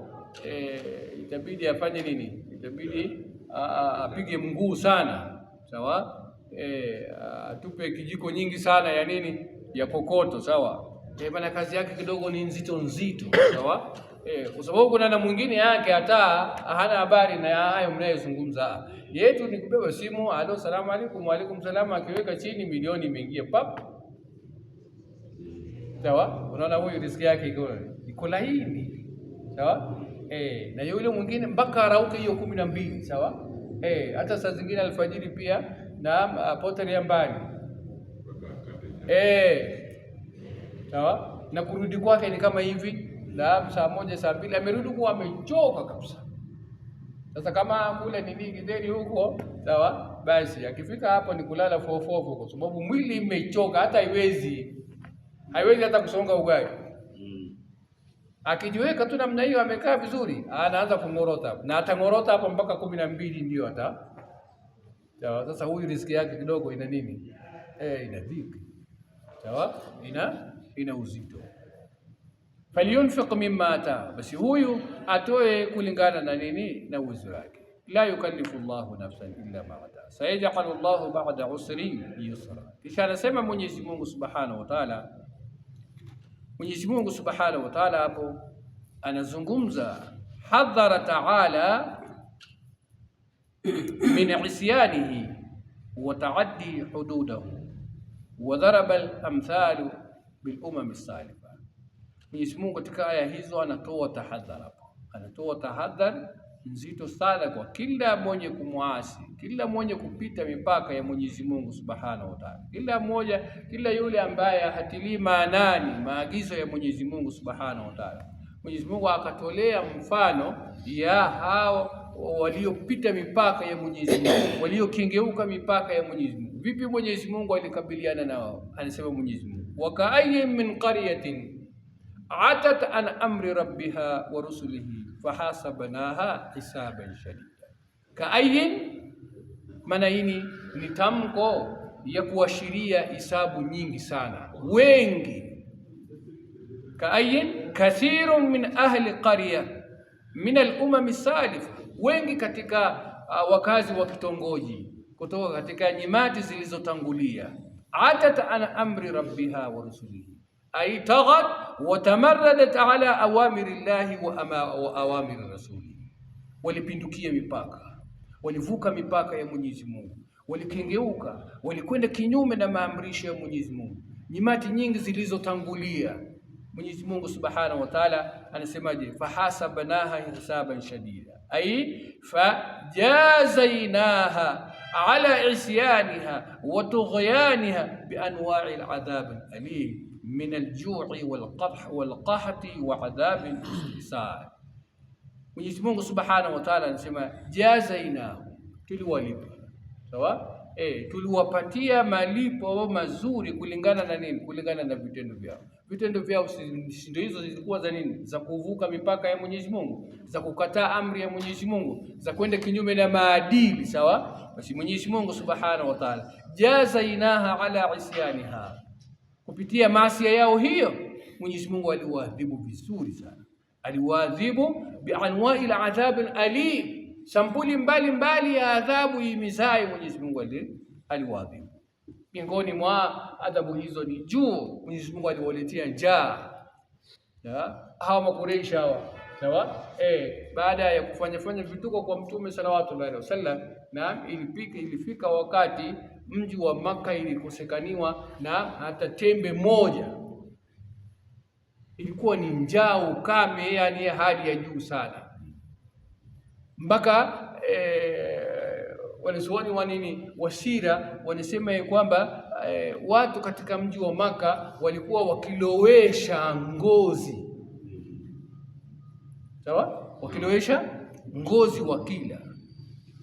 itabidi afanye nini? Itabidi apige mguu sana, sawa, atupe kijiko nyingi sana ya nini, ya kokoto, sawa. Maana kazi yake kidogo ni nzito, sawa. Kwa sababu kuna na mwingine yake hata hana habari na hayo mnayozungumza. Yetu ni kubeba simu, halo, salamu alaykum, wa alaykum salaam, akiweka chini milioni imeingia pap, sawa. Unaona huyu riziki yake iko laini, sawa. Na yule mwingine mpaka arauke hiyo 12, sawa. Hata saa zingine alfajiri pia na poteri ya mbali, sawa. Na kurudi kwake ni kama hivi, na saa moja saa mbili amerudi kuwa amechoka kabisa. Sasa kama kule ni gideri huko, sawa, basi akifika hapo ni kulala fofofo, kwa sababu mwili imechoka, hata haiwezi hata kusonga ugali. Akijiweka tu namna hiyo, amekaa vizuri, anaanza kungorota, na atangorota hapo mpaka 12 ndio hata, sawa. Sasa huyu riziki yake kidogo ina nini, ina dhiki, sawa, ina uzito. Falyunfiq mimma ata, basi huyu atoe kulingana na nini, na uwezo wake. La yukallifu Allahu nafsan illa ma ata, sayaj'alu Allahu ba'da usri yusra. Kisha anasema Mwenyezi Mungu Subhanahu wa Ta'ala, Mwenyezi Mungu Subhanahu wa Ta'ala hapo anazungumza, hadhara ta'ala min isyanihi wa ta'addi hududahu wa daraba al-amthal bil umam as-salifa. Mwenyezi Mungu katika aya hizo anatoa tahadhari, anatoa tahadhari nzito sana kwa kila mwenye kumwasi, kila mwenye kupita mipaka ya Mwenyezi Mungu Subhanahu wa Ta'ala, kila yule ambaye hatilii maanani maagizo ya Mwenyezi Mungu Subhanahu wa Ta'ala. Mwenyezi Mungu akatolea mfano ya hao waliopita mipaka ya Mwenyezi Mungu, waliokengeuka mipaka ya Mwenyezi Mungu. Vipi Mwenyezi Mungu alikabiliana nao? Anasema Mwenyezi Mungu, wa ka'ayyin min qaryatin atat an amri rabbiha wa rusulihi fahasabnaha hisaban shadida. Ka'ayyin, maana hii ni tamko ya kuashiria hisabu nyingi sana, wengi. Ka'ayyin kathirun min ahli qarya min al-umam as-salif, wengi katika wakazi wa kitongoji kutoka katika nyimati zilizotangulia. Atat an amri rabbiha wa rusulihi, ay taghat wa tamarradat ala awamiri llahi wa awamiri rasuli, walipindukia mipaka, walivuka mipaka ya Mwenyezi Mungu, walikengeuka, walikwenda kinyume na maamrisho ya Mwenyezi Mungu. Nyimati nyingi zilizotangulia, Mwenyezi Mungu Subhanahu wa Ta'ala anasemaje? Fahasabnaha hisaban shadida, ay fajazainaha ala isyaniha wa tughyaniha bi anwa'i al'adhab alim min al-ju'i wal-qahti wa adhab al-istisal. Mwenyezi Mungu Subhanahu wa Ta'ala anasema jazainahu, tuliwalipa. Sawa? Tuliwapatia malipo mazuri kulingana na nini? Kulingana na vitendo vyao. Vitendo vyao ndio hizo zilikuwa za nini? Za kuvuka mipaka ya Mwenyezi Mungu, za kukataa amri ya Mwenyezi Mungu, za kwenda kinyume na maadili. Sawa? Basi Mwenyezi Mungu Subhanahu wa Ta'ala jazainaha ala isyaniha, kupitia maasi yao hiyo Mwenyezi Mungu aliwaadhibu vizuri sana, aliwaadhibu bi anwa'i al-adhab al-alim, sampuli mbali ya adhabu imizayo Mwenyezi Mungu aliwaadhibu. Miongoni mwa adhabu hizo ni juu, Mwenyezi Mungu aliwaletea njaa hawa Makuraishi hawa. Sawa? Baada ya kufanya vituko kwa Mtume sallallahu alaihi wasallam, na ilifika wakati mji wa Makka ilikosekaniwa na hata tembe moja. Ilikuwa ni njaa, ukame, yani hali ya juu sana, mpaka wanazuoni wa nini wasira wanasema kwamba watu katika mji wa Makka walikuwa wakilowesha ngozi. Sawa? Wakilowesha ngozi wakila.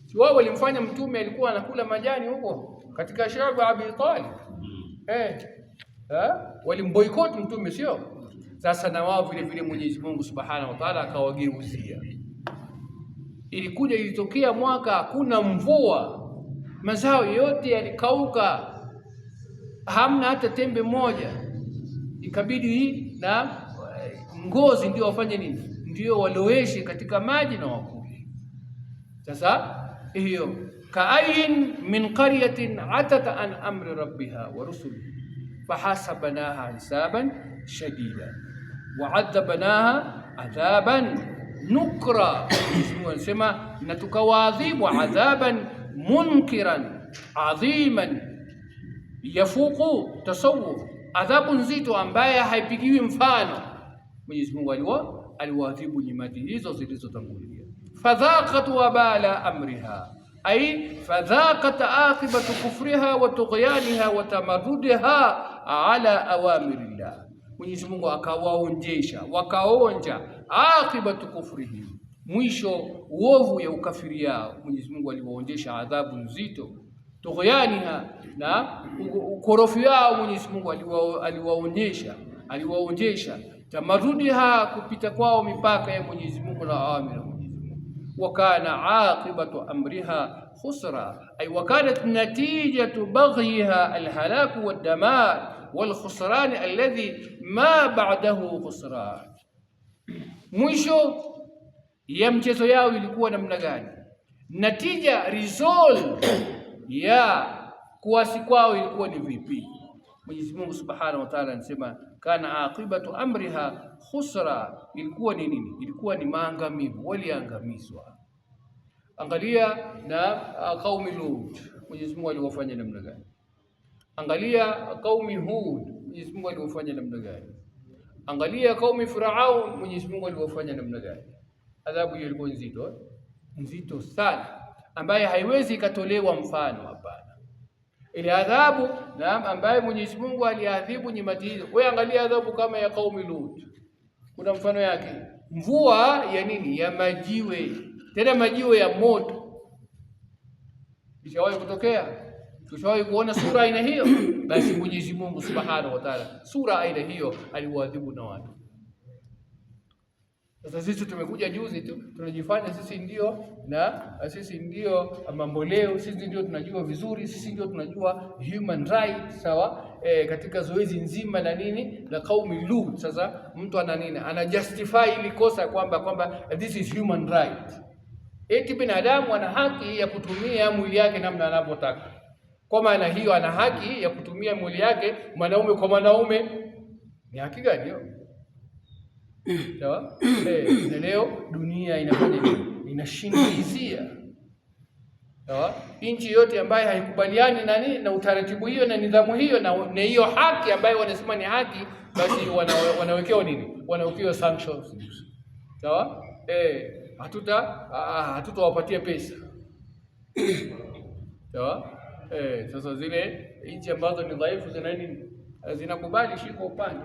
Si wao walimfanya Mtume alikuwa anakula majani huko katika shamba ya Abi Talib. Walimboycott Mtume, sio? Sasa na wao vile vile Mwenyezi Mungu Subhanahu wa Ta'ala akawageuzia. Ilitokea mwaka hakuna mvua, mazao yote yalikauka, hamna hata tembe moja. Ikabidi na ngozi ndio wafanye nini? Ndio waloweshe katika maji na wakule. Sasa hiyo ka'ayyin min qaryatin atat an amri rabbiha wa rusulihi fahasabnaha hisaban shadida wa 'adhabnaha 'adhaban nukra. Anasema na tukawaadhibu adhaban munkiran adhiman yafuqu tasawwur, adhabu nzito ambaye haipigiwi mfano. Mwenyezi Mungu aliwaadhibu nyimati hizo zilizotangulia. Fadhaqat wabala amriha, ay fadhaqat aqibatu kufriha wa tughyaniha wa tamarrudiha ala awamirillah. Mwenyezi Mungu akawaonjesha, wakaonja aqibatu kufrihi, mwisho uovu ya ukafiri yao. Mwenyezi Mungu aliwaonjesha adhabu nzito. Tughyaniha, na ukorofi yao Mwenyezi Mungu aliwaonjesha. Tamarudiha, kupita kwao mipaka ya Mwenyezi Mungu na awamiri ya Mwenyezi Mungu. Wa kana aqibatu amriha khusra, ay wa kanat natijatu baghyiha alhalaku waddamar walkhusran alladhi ma ba'dahu khusran. Mwisho ya mchezo yao ilikuwa namna gani? Natija, result ya kuasi kwao ilikuwa ni vipi? Mwenyezi Mungu Subhanahu wa Ta'ala anasema kana aqibatu amriha khusra, ilikuwa ni nini? Ilikuwa ni maangamivu, waliangamizwa. Angalia na qaumi Lut, Mwenyezi Mungu aliwafanya namna gani? Angalia qaumi Hud, Mwenyezi Mungu aliwafanya namna gani? Angalia qaumi Firaun, Mwenyezi Mungu aliwafanya namna gani? Adhabu hiyo ilikuwa nzito sana, ambaye haiwezi ikatolewa mfano. Hapana, ile adhabu ambaye Mwenyezi Mungu aliadhibu nyimati hizo. Wewe angalia adhabu kama ya qaumi Lut, kuna mfano yake, mvua ya nini? Ya majiwe, tena majiwe ya moto. Ishawahi kutokea? Tushawahi kuona sura aina hiyo? Basi Mwenyezi Mungu Subhanahu wa Ta'ala sura aina hiyo aliwaadhibu na watu. Sasa sisi tumekuja juzi tu tunajifanya sisi ndio mambo leo, sisi ndio tunajua vizuri, sisi ndio tunajua human rights, sawa? Katika zoezi nzima la nini la qaumi Lut. Sasa mtu ana nini, ana justify ili kosa kwamba this is human right. Eti binadamu ana haki ya kutumia mwili yake namna anavyotaka. Kwa maana hiyo ana haki ya kutumia mwili yake mwanaume kwa mwanaume. Ni haki gani hiyo? Sawa? Na leo dunia inafanya nini? Inashindizia. Sawa? Nchi yote ambayo haikubaliani na utaratibu hiyo na nidhamu hiyo na hiyo haki ambayo wanasema ni haki, basi wanawekewa nini? Wanawekewa sanctions. Sawa? Hatutawapatia pesa. Sawa? Sasa zile nchi ambazo ni dhaifu zinakubali shiko upande.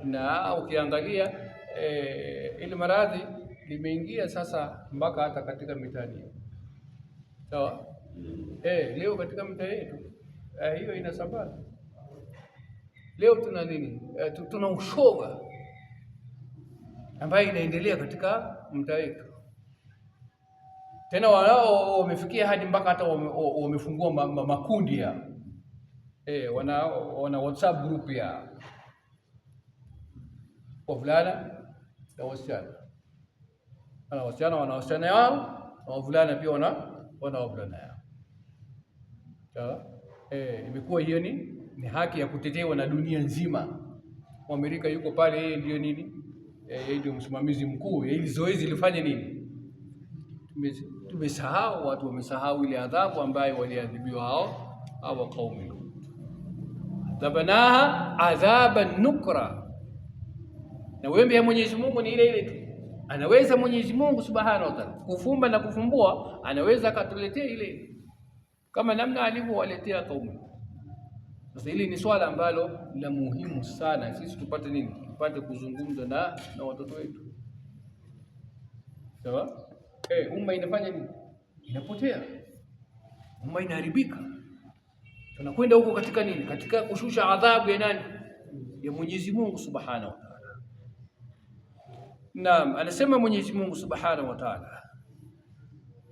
Na ukiangalia ile maradhi limeingia sasa mpaka hata katika mitani. Sawa? Leo katika mitaa yetu hiyo inasambaza. Leo tuna nini? Tuna ushoga ambayo inaendelea katika mtaa wetu. Tena wao wamefikia hadi mpaka hata wamefungua makundi ya wana WhatsApp group ya wavulana na wasichana. Wana wasichana yao na wavulana pia wana wavulana yao. Sawa? Imekuwa hiyo ni haki ya kutetewa na dunia nzima. Amerika yuko pale, yeye ndio nini? Yeye ndio msimamizi mkuu. Ili zoezi lifanye nini? Tumesahau, watu wamesahau ile adhabu ambayo waliadhibiwa hao qaumi Lut. Adhabnaha adhaban nukra. Na wembe ya Mwenyezi Mungu ni ile tu. Anaweza Mwenyezi Mungu Subhanahu wa Ta'ala kufumba na kufumbua, anaweza akatuletea ile kama namna alivyowaletea qaumi. Sasa hili ni swala ambalo la muhimu sana sisi tupate nini? Tupate kuzungumza na watoto wetu. Sawa? Umma inafanya nini? Inapotea. Umma inaharibika. Tunakwenda huko katika nini? Katika kushusha adhabu ya nani? Ya Mwenyezi Mungu Subhanahu wa Ta'ala. Naam, anasema Mwenyezi Mungu Subhanahu wa Ta'ala,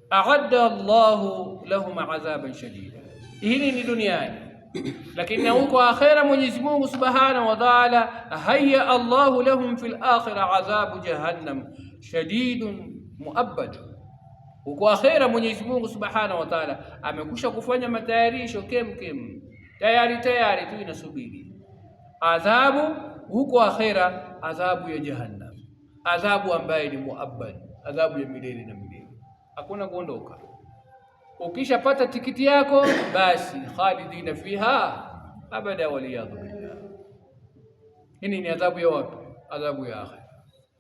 a'adda Allahu lahum adhaban shadida. Hili ni duniani. Lakini huko akhera Mwenyezi Mungu Subhanahu wa Ta'ala hayya Allahu lahum fil akhirah adhabu jahannam shadidun muabbad. Huko akhera Mwenyezi Mungu Subhanahu wa Ta'ala amekusha kufanya matayarisho kem tayari tu inasubiri adhabu huko akhera, adhabu ya jahannam, adhabu ambaye ni muabbad, adhabu ya milele na milele, hakuna kuondoka. Ukishapata tikiti yako basi khalidina fiha abada waliyadhu billah. Hii ni adhabu ya wapi? Adhabu ya akhira.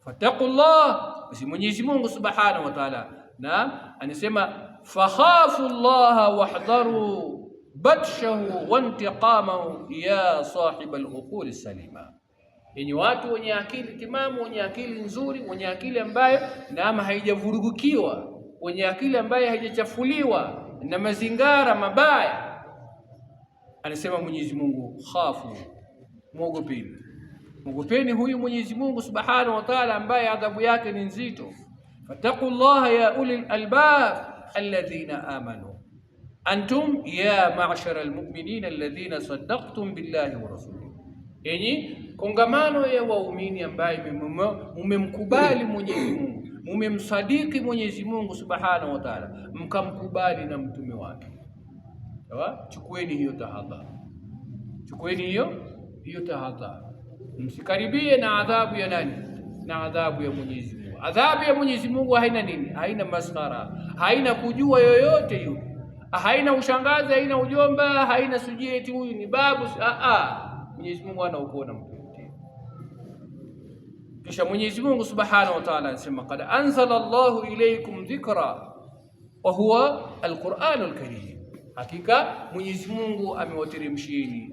Fattaqullah, basi Mwenyezi Mungu Subhanahu wa Ta'ala na anasema fakhafu Allah wahdharu batshahu wa intiqamahu ya sahib al-uqul as-salima. Yenye watu wenye akili timamu, wenye akili nzuri, wenye akili ambayo naama haijavurugukiwa, wenye akili ambayo haijachafuliwa na mazingara mabaya. Anasema Mwenyezi Mungu, khafu, mwogopeni huyu Mwenyezi Mungu Subhanahu wa Ta'ala ambaye adhabu yake ni nzito. Fattaqullaha ya ulil albab alladhina amanu antum ya ma'shara almu'minina alladhina saddaqtum billahi wa rasulihi. Yenye kongamano ya waumini ambaye mmemkubali Mwenyezi Mungu, mmemsadiki Mwenyezi Mungu Subhanahu wa Ta'ala, mkamkubali na mtume wake. Sawa? Chukueni hiyo tahadhari, chukueni hiyo tahadhari, msikaribie na adhabu ya nani? Na adhabu ya Mwenyezi Mungu. Adhabu ya Mwenyezi Mungu haina nini? Haina maskhara, haina kujua yoyote yule, haina ushangazi, haina ujomba, haina sujui eti huyu ni babu. Mwenyezi Mungu anakuona mtu yote. Kisha Mwenyezi Mungu Subhanahu wa Ta'ala anasema qad anzala Allahu ilaykum dhikra wa huwa al-Qur'anul Karim, hakika Mwenyezi Mungu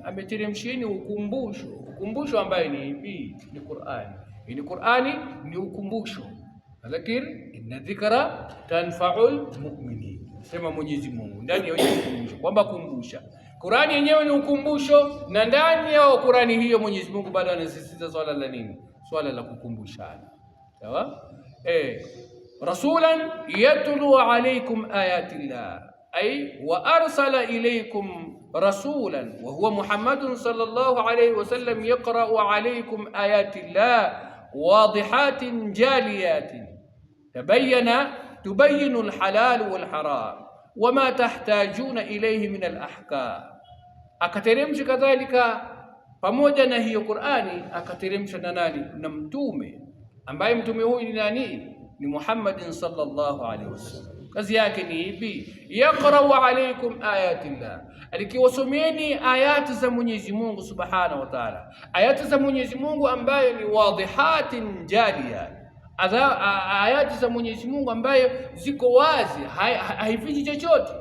ameteremshieni ukumbusho ambaye ni ipi? Ni Qur'ani. Ni Qur'ani ni ukumbusho, lakini inna dhikra tanfa'ul mu'minin. Sema Mwenyezi Mungu ndani ya ukumbusho kwamba kumbusha. Qur'ani yenyewe ni ukumbusho, na ndani ya Qur'ani hiyo Mwenyezi Mungu bado anasisitiza swala la nini? Swala la kukumbushana. Sawa? Rasulan yatlu alaykum ayatillah, ay wa arsala ilaykum rasulan wa huwa Muhammadun sallallahu alayhi wasallam yaqra'u alaykum ayatillah wadihatin jaliyatin tubayyinu alhalal walharam wama tahtajuna ilayhi min alahkam. Akateremsha kadhalika pamoja na hiyo Qur'ani, akateremsha na nani? Na mtume, ambaye mtume huyu ni nani? Ni Muhammadin sallallahu alaihi wasallam. Kazi yake ni ipi? Yaqra'u alaykum ayatillah, alikiwasomeeni ayati za Mwenyezi Mungu Subhanahu wa Ta'ala, ayati za Mwenyezi Mungu ambayo ni wadihatin jaliyat, ayati za Mwenyezi Mungu ambayo ziko wazi, haifichi chochote,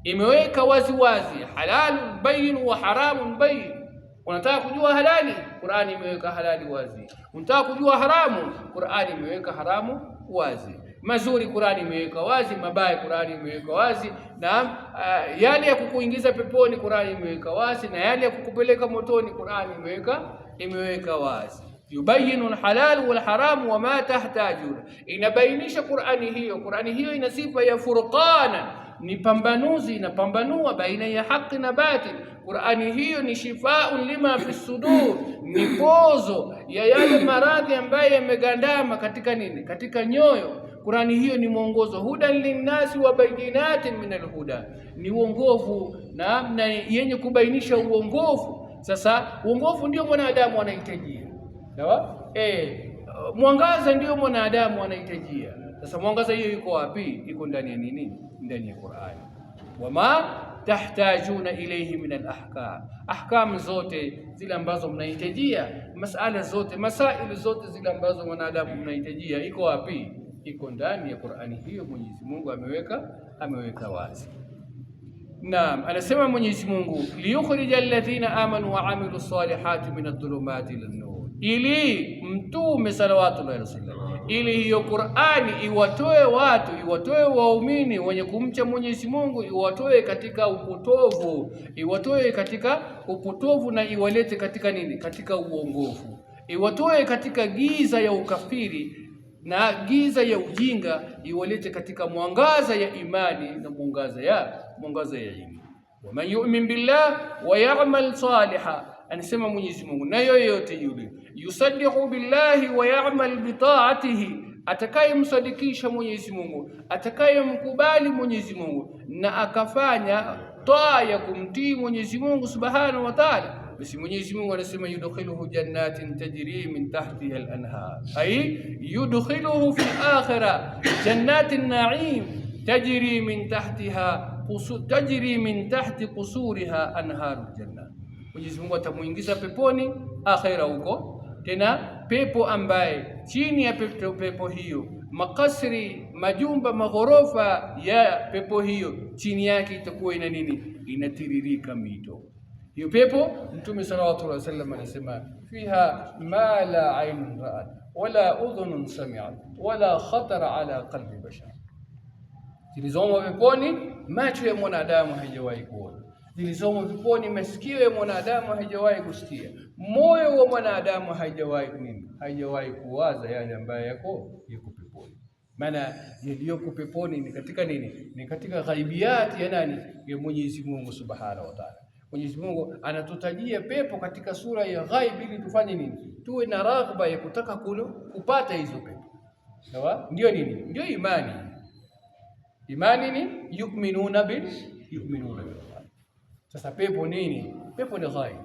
imeweka wazi wazi, halalun bayin wa haramun bayin. Unataka kujua halali, Qur'ani imeweka halali wazi. Unataka kujua haramu, Qur'ani imeweka haramu wazi. Mazuri Qur'ani imeweka wazi, mabaya Qur'ani imeweka wazi, na yale ya kukuingiza peponi Qur'ani imeweka wazi, na yale ya kukupeleka motoni Qur'ani imeweka wazi. Yubayinu alhalal walharam wama tahtajuna, inabainisha Qur'ani hiyo ina sifa ya furqana, ni pambanuzi, inapambanua baina ya haki na batil. Qur'ani hiyo ni shifaun lima fi sudur, ni pozo ya yale maradhi ambayo yamegandama katika nini? Katika nyoyo. Qur'ani hiyo ni mwongozo, hudan linnasi wa bayinatin min alhuda, ni uongofu na yenye kubainisha uongofu. Sasa uongofu ndio mwanadamu anahitajia, sawa? Mwangaza ndio mwanadamu anahitajia. Sasa mwangaza hiyo iko wapi? Iko ndani ya nini? Ndani ya Qur'ani. Wama tahtajuna ilayhi min alahkam, ahkam zote zile ambazo mnahitajia, masala zote, masaili zote zile ambazo mwanadamu mnahitajia, iko wapi? Iko ndani ya Qur'ani hiyo. Mwenyezi Mungu ameweka wazi. Naam, anasema Mwenyezi Mungu liyukhrija alladhina amanu wa amilu salihati min adh-dhulumati ila an-nur, ili mtume salawatu alayhi wasallam, ili hiyo Qur'ani iwatoe waumini wenye kumcha Mwenyezi Mungu, iwatoe katika upotovu, na iwalete katika nini? Katika uongofu, iwatoe katika giza ya ukafiri na giza ya ujinga, iwalete katika mwangaza ya imani na mwangaza ya ilmu. Waman yu'min billah wa ya'mal salihan, anasema Mwenyezi Mungu, na yoyote yule yusaddiqu billahi wa ya'mal bi ta'atihi, atakayemsadikisha Mwenyezi Mungu, atakayemkubali Mwenyezi Mungu na akafanya taa ya kumtii Mwenyezi Mungu Subhanahu wa Ta'ala, basi Mwenyezi Mungu anasema yudkhiluhu jannatin tajri min tahtiha al-anhar, ay yudkhiluhu fi al-akhirah jannatin na'im tajri min tahti qusuriha anharul jannah. Mwenyezi Mungu atamuingiza peponi akhira huko, tena pepo ambaye chini ya pepo hiyo makasri, majumba, maghorofa ya pepo hiyo chini yake itakuwa ina nini? Inatiririka mito. Hiyo pepo Mtume sallallahu alaihi wasallam anasema fiha ma la aynun ra'at wala udhunun sami'at wala khatara ala qalbi bashar, zilizomo peponi macho ya mwanadamu haijawahi kuona, zilizomo peponi masikio ya mwanadamu haijawahi kusikia, moyo wa mwanadamu haijawahi kuwaza yale ambayo yako peponi. Maana yaliyoko peponi ni katika nini? Ni katika ghaibiyati ya nani? Ya Mwenyezi Mungu Subhanahu wa Ta'ala. Mwenyezi Mungu anatutajia pepo katika sura ya ghaib ili tufanye nini? Tuwe na raghba ya kutaka kupata hizo pepo. Sawa? Ndio nini? Ndio imani. Imani ni yu'minuna bil Sasa pepo nini? Pepo ni ghaib.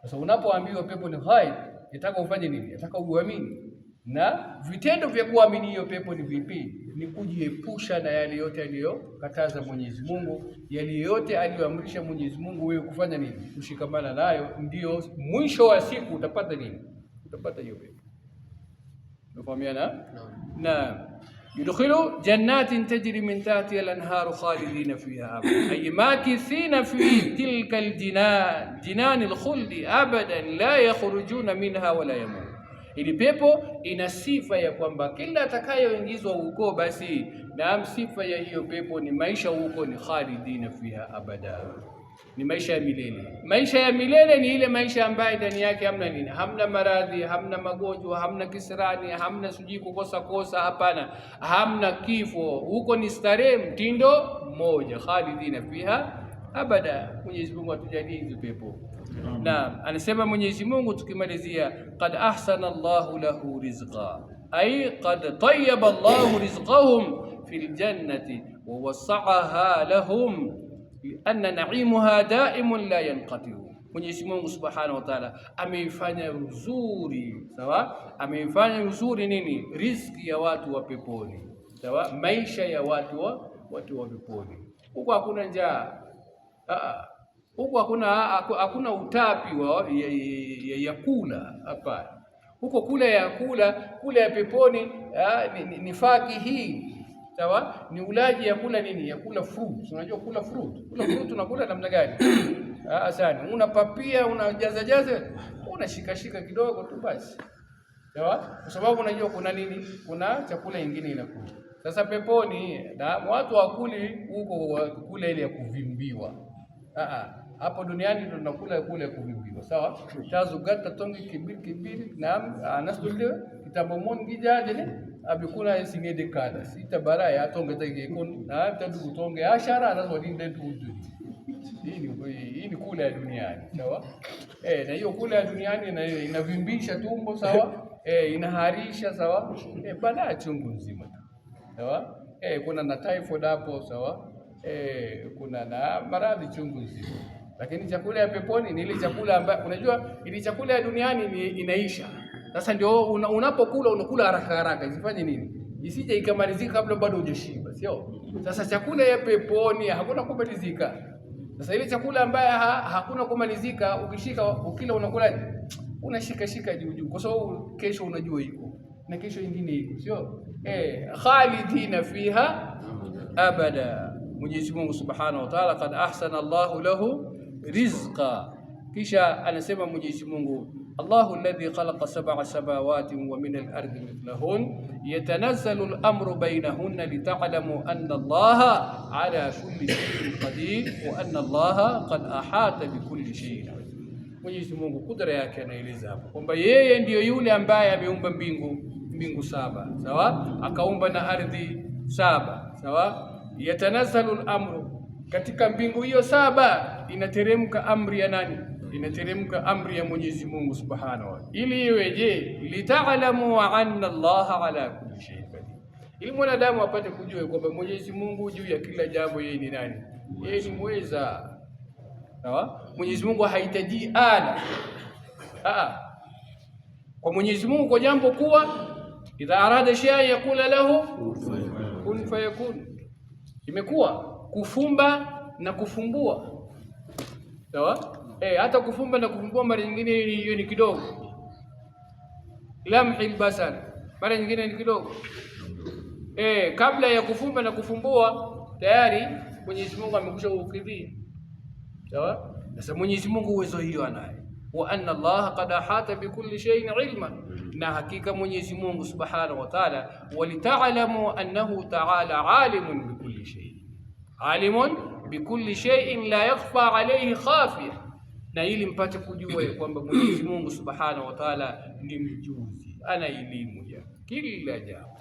Sasa unapoambiwa pepo ni ghaib, yataka ufanye nini? Yataka uamini. Na vitendo vya kuamini hiyo pepo ni vipi? Ni kujiepusha na yale yote aliyokataza Mwenyezi Mungu, yale yote aliyoamrisha Mwenyezi Mungu wewe kufanya nini? Kushikamana nayo, ndio mwisho wa siku utapata nini? Utapata hiyo pepo. Unafahamiana? Na yudkhilu jannatin tajri min tahtiha al-anharu khalidina fiha abada ay makithina fi tilka al-jinan jinan al-khuldi abadan la yakhrujuna minha wala yamut. Ili pepo ina sifa ya kwamba kila atakayoingizwa huko basi, na sifa ya hiyo pepo ni maisha huko ni khalidina fiha abada, ni maisha ya milele. Maisha ya milele ni ile maisha ambayo ndani yake hamna nini? Hamna maradhi, hamna magonjwa, hamna kisirani, hamna sujui kukosa, hapana, hamna kifo. Huko ni starehe mtindo mmoja, khalidina fiha abada. Mwenyezi Mungu atujalie hizo pepo. Naam, anasema Mwenyezi Mungu tukimalizia, qad ahsana Allahu lahu rizqa, ay qad tayyaba Allahu rizqahum fil jannati wa wasa'aha lahum lianna na'imuha da'imun la yanqati'u. Mwenyezi Mungu Subhanahu wa Ta'ala ameifanya uzuri, sawa? Ameifanya uzuri nini? Riziki ya watu wa peponi, sawa? Maisha ya watu wa peponi. Huko hakuna njaa. Huko hakuna utapi ya kula, hapana. Huko kula ya peponi ni fakihi, sawa? Ni ulaji ya kula nini? Ya kula fruit. Unajua kula fruit unakula namna gani? Asante. Unapapia, unajaza, unashika kidogo tu basi. Sawa? Kwa sababu unajua kuna nini? Kuna chakula kingine inakula. Sasa peponi na watu wakuli huko kula ile ya kuvimbiwa. Hapo duniani ndo tunakula kule kuvimbiwa, sawa? Tazugata tongi kibiri na anasdule kitabomon gijaje ne abikuna singede kada sita baraya tonge tage kon na tadu tonge ashara anazo dinde tuju. Hii ni kula ya duniani, sawa? Na hiyo kula ya duniani inavimbisha tumbo, sawa? Inaharisha, sawa? Balaa chungu nzima, sawa? Kuna na typhoid hapo, sawa? Kuna na maradhi chungu nzima. Lakini chakula ya peponi ni ile chakula ambayo unajua ile chakula ya duniani inaisha. Sasa ndio unapokula unakula haraka isifanye nini? Isije ikamalizika kabla bado hujashiba, sio? Sasa chakula ya peponi hakuna kumalizika. Sasa ile chakula ambayo hakuna kumalizika, ukila unakula unashika juu kwa sababu kesho unajua iko na kesho nyingine iko, sio? Khalidina fiha abada. Mwenyezi Mungu Subhanahu wa Ta'ala, qad ahsana Allahu lahu rizqa. Kisha anasema Mwenyezi Mungu, Allahu alladhi khalaqa sab'a samawati wa min al-ardi mithlahun yatanazzalu al-amru baynahunna lita'lamu anna Allaha ala kulli shay'in qadir wa anna Allaha qad ahata bi kulli shay'in. Mwenyezi Mungu kudra yake anaeleza hapo kwamba yeye ndiyo yule ambaye ameumba mbingu saba, sawa? Akaumba na ardhi saba, sawa? Yatanazzalu al-amru, katika mbingu hiyo saba inateremka amri ya nani? Inateremka amri ya Mwenyezi Mungu Subhanahu wa Ta'ala. Ili iweje? Lita'lamu anna Allaha ala kulli shay'in qadir, ili mwanadamu apate kujua kwamba Mwenyezi Mungu juu ya kila jambo yeye ni nani? Yeye ni mweza, sawa? Mwenyezi Mungu hahitaji ala. Kwa Mwenyezi Mungu kwa jambo kuwa, idha arada shay'an yakula lahu kun fayakun. Imekuwa kufumba na kufumbua, sawa? Hata kufumba na kufumbua mara nyingine hiyo ni kidogo. Lamhil basar mara nyingine ni kidogo. Kabla ya kufumba na kufumbua tayari Mwenyezi Mungu amekusha kukidhia, sawa? Sasa Mwenyezi Mungu uwezo hiyo anaye. Wa anna Allah qad ahata bi kulli shay'in ilma, na hakika Mwenyezi Mungu Subhanahu wa Ta'ala, walita'lamu annahu ta'ala alimun bi kulli shay'in, alimun bi kulli shay'in la yakhfa alayhi khafiya, na ili mpate kujua kwamba Mwenyezi Mungu Subhanahu wa Ta'ala ni mjuzi, ana elimu ya kila jambo,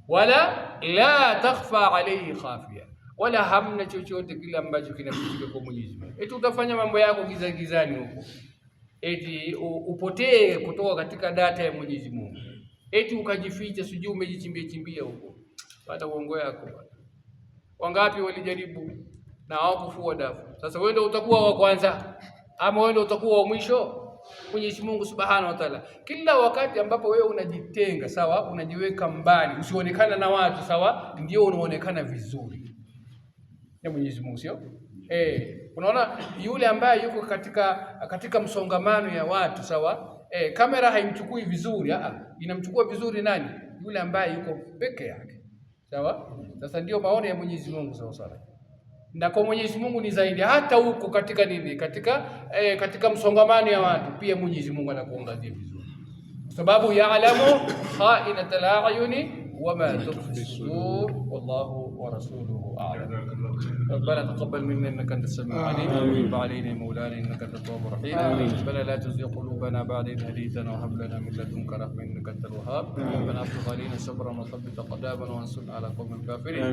wala la takhfa alayhi khafiya, wala hamna chochote kile ambacho kinafichika kwa Mwenyezi Mungu. Eti utafanya mambo yako gizani huko, eti upotee kutoka katika data ya Mwenyezi Mungu, eti ukajificha, sijui umejichimbia huko, baada uongo yako. Wangapi walijaribu na hawakufua dafu. Sasa wewe ndio utakuwa wa kwanza ama wewe ndio utakuwa wa mwisho? Mwenyezi Mungu Subhanahu wa Ta'ala, kila wakati ambapo wewe unajitenga, sawa, unajiweka mbali, usionekana na watu, sawa, ndio unaonekana vizuri na Mwenyezi Mungu, sio? Unaona yule ambaye yuko katika msongamano ya watu, sawa, kamera haimchukui vizuri, inamchukua vizuri nani? Yule ambaye yuko peke yake, sawa. Sasa ndio maono ya Mwenyezi Mungu, sawa. Na kwa Mwenyezi Mungu ni zaidi, hata huko katika nini, katika msongamano ya watu pia Mwenyezi Mungu anakuangazia vizuri, kwa sababu ya'lamu kha'inatal a'yuni wama tukhfi as-sudur wallahu wa rasuluhu a'lam. ربنا تقبل منا انك انت السميع العليم وتب علينا مولانا انك انت التواب الرحيم. ربنا لا تزغ قلوبنا بعد إذ هديتنا وهب لنا من لدنك رحمة انك انت الوهاب. ربنا افرغ علينا صبرا وثبت اقدامنا وانصرنا على قوم الكافرين.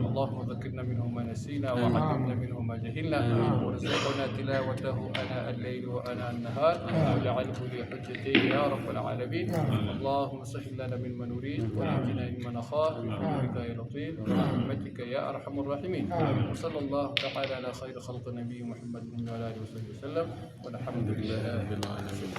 اللهم ذكرنا منه ما نسينا وعلمنا منه ما جهلنا وارزقنا تلاوته اناء الليل واناء النهار واجعله لي حجتين يا رب العالمين. اللهم سهل لنا مما نريد ونجنا مما نخاف بك يا لطيف برحمتك يا ارحم الراحمين. وصلى الله تعالى على خير خلق النبي محمد وعلى اله وصحبه وسلم والحمد لله رب العالمين.